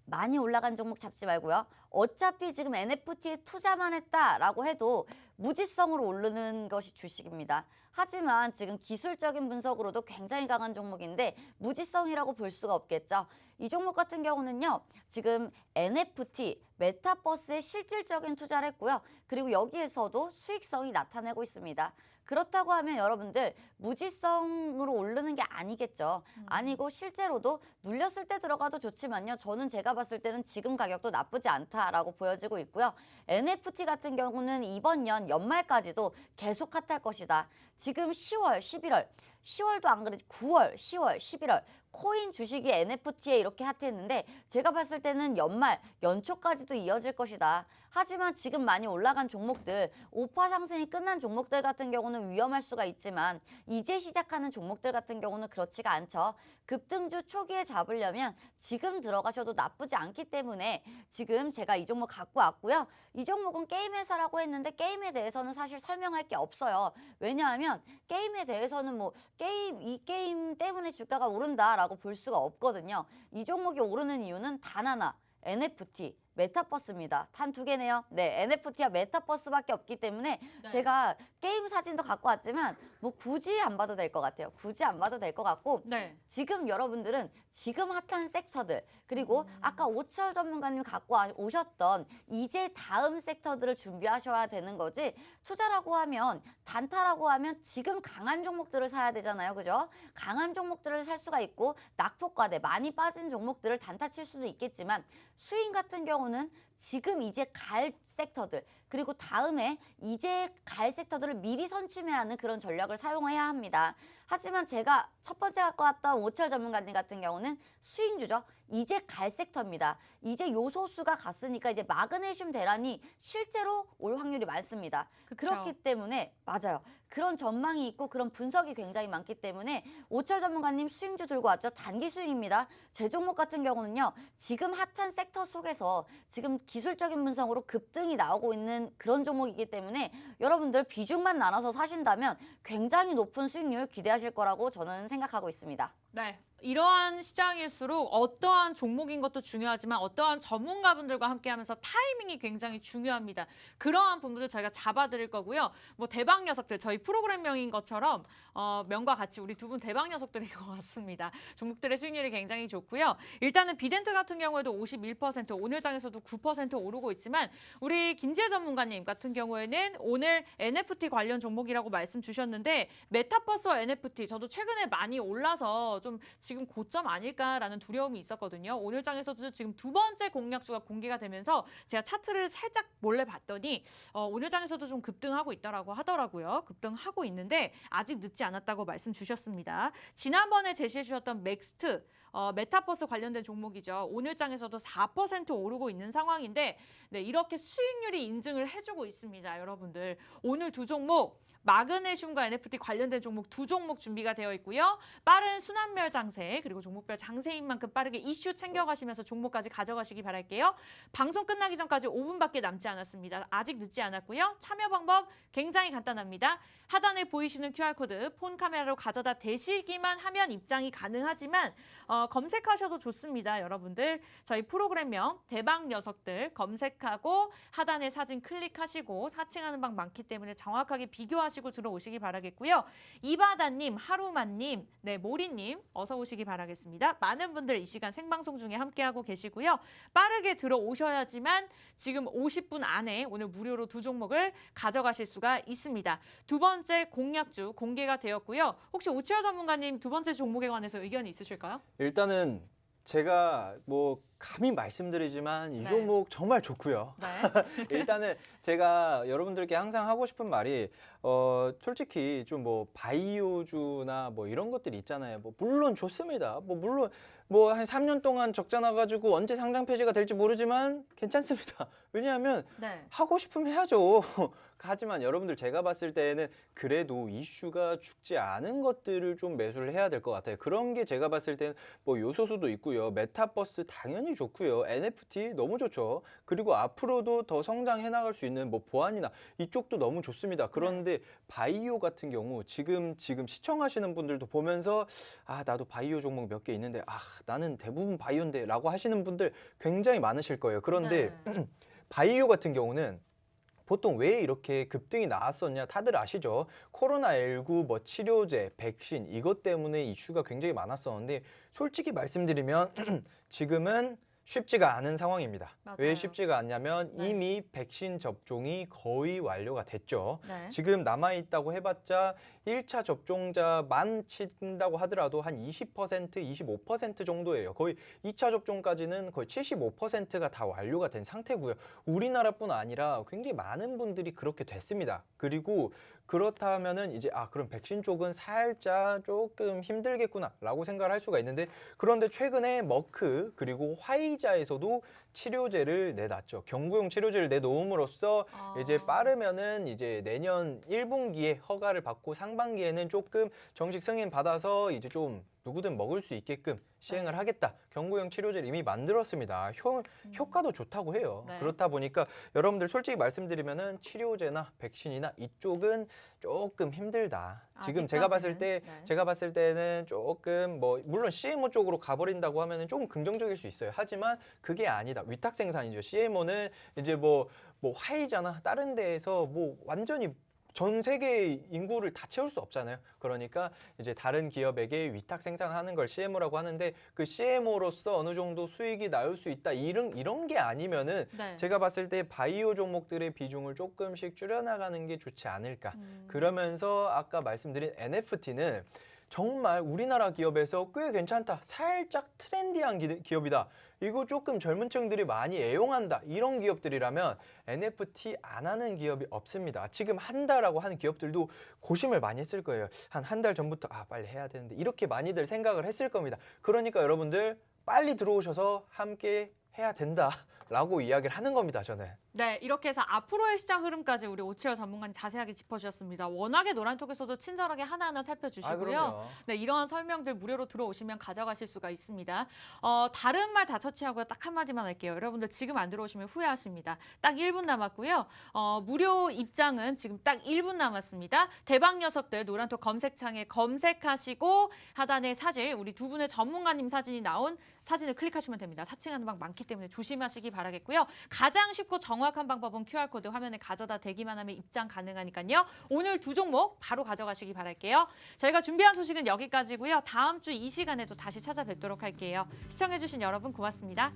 많이 올라간 종목 잡지 말고요. 어차피 지금 NFT에 투자만 했다라고 해도 무지성으로 오르는 것이 주식입니다. 하지만 지금 기술적인 분석으로도 굉장히 강한 종목인데 무지성이라고 볼 수가 없겠죠. 이 종목 같은 경우는요. 지금 NFT, 메타버스에 실질적인 투자를 했고요. 그리고 여기에서도 수익성이 나타내고 있습니다. 그렇다고 하면 여러분들 무지성으로 오르는 게 아니겠죠. 아니고 실제로도 눌렸을 때 들어가도 좋지만요. 저는 제가 봤을 때는 지금 가격도 나쁘지 않다라고 보여지고 있고요. NFT 같은 경우는 이번 연말까지도 계속 핫할 것이다. 지금 10월, 11월, 10월도 안 그래도 9월, 10월, 11월 코인 주식이 NFT에 이렇게 핫했는데 제가 봤을 때는 연초까지도 이어질 것이다. 하지만 지금 많이 올라간 종목들, 오파 상승이 끝난 종목들 같은 경우는 위험할 수가 있지만 이제 시작하는 종목들 같은 경우는 그렇지가 않죠. 급등주 초기에 잡으려면 지금 들어가셔도 나쁘지 않기 때문에 지금 제가 이 종목 갖고 왔고요. 이 종목은 게임 회사라고 했는데 게임에 대해서는 사실 설명할 게 없어요. 왜냐하면 게임에 대해서는 이 게임 때문에 주가가 오른다 오른다라고 볼 수가 없거든요. 이 종목이 오르는 이유는 단 하나, NFT, 메타버스입니다. 단 두 개네요. 네, NFT와 메타버스밖에 없기 때문에 네. 제가 게임 사진도 갖고 왔지만 뭐 굳이 안 봐도 될 것 같아요. 굳이 안 봐도 될 것 같고 네. 지금 여러분들은 지금 핫한 섹터들 그리고 아까 오철 전문가님 갖고 오셨던 이제 다음 섹터들을 준비하셔야 되는 거지 투자라고 하면 단타라고 하면 지금 강한 종목들을 사야 되잖아요. 그죠? 강한 종목들을 살 수가 있고 낙폭과대 많이 빠진 종목들을 단타 칠 수도 있겠지만 수익 같은 경우는 지금 이제 갈 섹터들 그리고 다음에 이제 갈 섹터들을 미리 선취해야 하는 그런 전략을 사용해야 합니다. 하지만 제가 첫 번째 갖고 왔던 오철 전문가님 같은 경우는 수익주죠. 이제 갈 섹터입니다. 이제 요소수가 갔으니까 이제 마그네슘 대란이 실제로 올 확률이 많습니다. 그쵸. 그렇기 때문에 맞아요. 그런 전망이 있고 그런 분석이 굉장히 많기 때문에 오철 전문가님 수익주 들고 왔죠. 단기 수익입니다. 제 종목 같은 경우는요. 지금 핫한 섹터 속에서 지금 기술적인 분석으로 급등이 나오고 있는 그런 종목이기 때문에 여러분들 비중만 나눠서 사신다면 굉장히 높은 수익률 기대하실 거라고 저는 생각하고 있습니다. 네. 이러한 시장일수록 어떠한 종목인 것도 중요하지만 어떠한 전문가분들과 함께하면서 타이밍이 굉장히 중요합니다. 그러한 부분들 저희가 잡아드릴 거고요. 뭐 대박 녀석들 저희 프로그램명인 것처럼 명과 같이 우리 두 분 대박 녀석들인 것 같습니다. 종목들의 수익률이 굉장히 좋고요. 일단은 비덴트 같은 경우에도 51% 오늘 장에서도 9% 오르고 있지만 우리 김지혜 전문가님 같은 경우에는 오늘 NFT 관련 종목이라고 말씀 주셨는데 메타버스와 NFT 저도 최근에 많이 올라서 좀 지금 고점 아닐까라는 두려움이 있었거든요. 오늘 장에서도 지금 두 번째 공략수가 공개가 되면서 제가 차트를 살짝 몰래 봤더니 오늘 장에서도 좀 급등하고 있다라고 하더라고요. 급등하고 있는데 아직 늦지 않았다고 말씀 주셨습니다. 지난번에 제시해 주셨던 맥스트 메타버스 관련된 종목이죠. 오늘 장에서도 4% 오르고 있는 상황인데 네, 이렇게 수익률이 인증을 해주고 있습니다. 여러분들 오늘 두 종목 마그네슘과 NFT 관련된 종목 두 종목 준비가 되어 있고요. 빠른 순환별 장세 그리고 종목별 장세인 만큼 빠르게 이슈 챙겨가시면서 종목까지 가져가시기 바랄게요. 방송 끝나기 전까지 5분밖에 남지 않았습니다. 아직 늦지 않았고요. 참여 방법 굉장히 간단합니다. 하단에 보이시는 QR코드 폰 카메라로 가져다 대시기만 하면 입장이 가능하지만 검색하셔도 좋습니다. 여러분들 저희 프로그램명 대박 녀석들 검색하고 하단에 사진 클릭하시고 사칭하는 방 많기 때문에 정확하게 비교하시고 들어오시기 바라겠고요. 이바다님, 하루만님, 네 모리님 어서 오시기 바라겠습니다. 많은 분들 이 시간 생방송 중에 함께하고 계시고요. 빠르게 들어오셔야지만 지금 50분 안에 오늘 무료로 두 종목을 가져가실 수가 있습니다. 두 번째 공략주 공개가 되었고요. 혹시 오치아 전문가님 두 번째 종목에 관해서 의견이 있으실까요? 일단은 제가 뭐 감히 말씀드리지만 이 네. 종목 정말 좋고요. 네. 일단은 제가 여러분들께 항상 하고 싶은 말이 솔직히 좀 뭐 바이오주나 뭐 이런 것들이 있잖아요. 뭐 물론 좋습니다. 뭐 물론 뭐 한 3년 동안 적자 나가지고 언제 상장 폐지가 될지 모르지만 괜찮습니다. 왜냐하면 네. 하고 싶으면 해야죠. 하지만 여러분들 제가 봤을 때에는 그래도 이슈가 죽지 않은 것들을 좀 매수를 해야 될 것 같아요. 그런 게 제가 봤을 때는 뭐 요소수도 있고요. 메타버스 당연히 좋고요. NFT 너무 좋죠. 그리고 앞으로도 더 성장해 나갈 수 있는 뭐 보안이나 이쪽도 너무 좋습니다. 그런데 바이오 같은 경우 지금 시청하시는 분들도 보면서 아 나도 바이오 종목 몇 개 있는데 아 나는 대부분 바이오인데 라고 하시는 분들 굉장히 많으실 거예요. 그런데 네. 바이오 같은 경우는 보통 왜 이렇게 급등이 나왔었냐 다들 아시죠? 코로나19 뭐 치료제, 백신 이것 때문에 이슈가 굉장히 많았었는데 솔직히 말씀드리면 지금은 쉽지가 않은 상황입니다. 맞아요. 왜 쉽지가 않냐면 네. 이미 백신 접종이 거의 완료가 됐죠. 네. 지금 남아있다고 해봤자 1차 접종자만 친다고 하더라도 한 20%, 25% 정도예요. 거의 2차 접종까지는 거의 75%가 다 완료가 된 상태고요. 우리나라뿐 아니라 굉장히 많은 분들이 그렇게 됐습니다. 그리고 그렇다면은 이제 그럼 백신 쪽은 살짝 조금 힘들겠구나라고 생각을 할 수가 있는데 그런데 최근에 머크 그리고 화이자에서도 치료제를 내놨죠. 경구용 치료제를 내놓음으로써 이제 빠르면은 이제 내년 1분기에 허가를 받고 상반기에는 조금 정식 승인 받아서 이제 좀 누구든 먹을 수 있게끔 시행을 네. 하겠다. 경구용 치료제를 이미 만들었습니다. 효과도 좋다고 해요. 네. 그렇다 보니까 여러분들 솔직히 말씀드리면은 치료제나 백신이나 이쪽은 조금 힘들다. 지금 제가 봤을 때 아직까지는. 네. 제가 봤을 때는 조금 뭐 물론 CMO 쪽으로 가버린다고 하면은 조금 긍정적일 수 있어요. 하지만 그게 아니다. 위탁 생산이죠. CMO는 이제 뭐 화이자나 다른 데에서 뭐 완전히 전 세계 인구를 다 채울 수 없잖아요. 그러니까 이제 다른 기업에게 위탁 생산하는 걸 CMO라고 하는데 그 CMO로서 어느 정도 수익이 나올 수 있다. 이런 게 아니면은 네. 제가 봤을 때 바이오 종목들의 비중을 조금씩 줄여나가는 게 좋지 않을까. 그러면서 아까 말씀드린 NFT는 정말 우리나라 기업에서 꽤 괜찮다. 살짝 트렌디한 기업이다. 이거 조금 젊은 층들이 많이 애용한다. 이런 기업들이라면 NFT 안 하는 기업이 없습니다. 지금 한다라고 하는 기업들도 고심을 많이 했을 거예요. 한 달 전부터 빨리 해야 되는데 이렇게 많이들 생각을 했을 겁니다. 그러니까 여러분들 빨리 들어오셔서 함께 해야 된다라고 이야기를 하는 겁니다. 저는. 네, 이렇게 해서 앞으로의 시장 흐름까지 우리 오치열 전문가님 자세하게 짚어주셨습니다. 워낙에 노란톡에서도 친절하게 하나하나 살펴주시고요. 그럼요. 네, 이러한 설명들 무료로 들어오시면 가져가실 수가 있습니다. 다른 말 다 처치하고요. 딱 한마디만 할게요. 여러분들 지금 안 들어오시면 후회하십니다. 딱 1분 남았고요. 무료 입장은 지금 딱 1분 남았습니다. 대박 녀석들 노란톡 검색창에 검색하시고 하단에 사진, 우리 두 분의 전문가님 사진이 나온 사진을 클릭하시면 됩니다. 사칭하는 방 많기 때문에 조심하시기 바라겠고요. 가장 쉽고 정확한 방법은 QR코드 화면에 가져다 대기만 하면 입장 가능하니까요. 오늘 두 종목 바로 가져가시기 바랄게요. 저희가 준비한 소식은 여기까지고요. 다음 주 이 시간에도 다시 찾아뵙도록 할게요. 시청해주신 여러분 고맙습니다.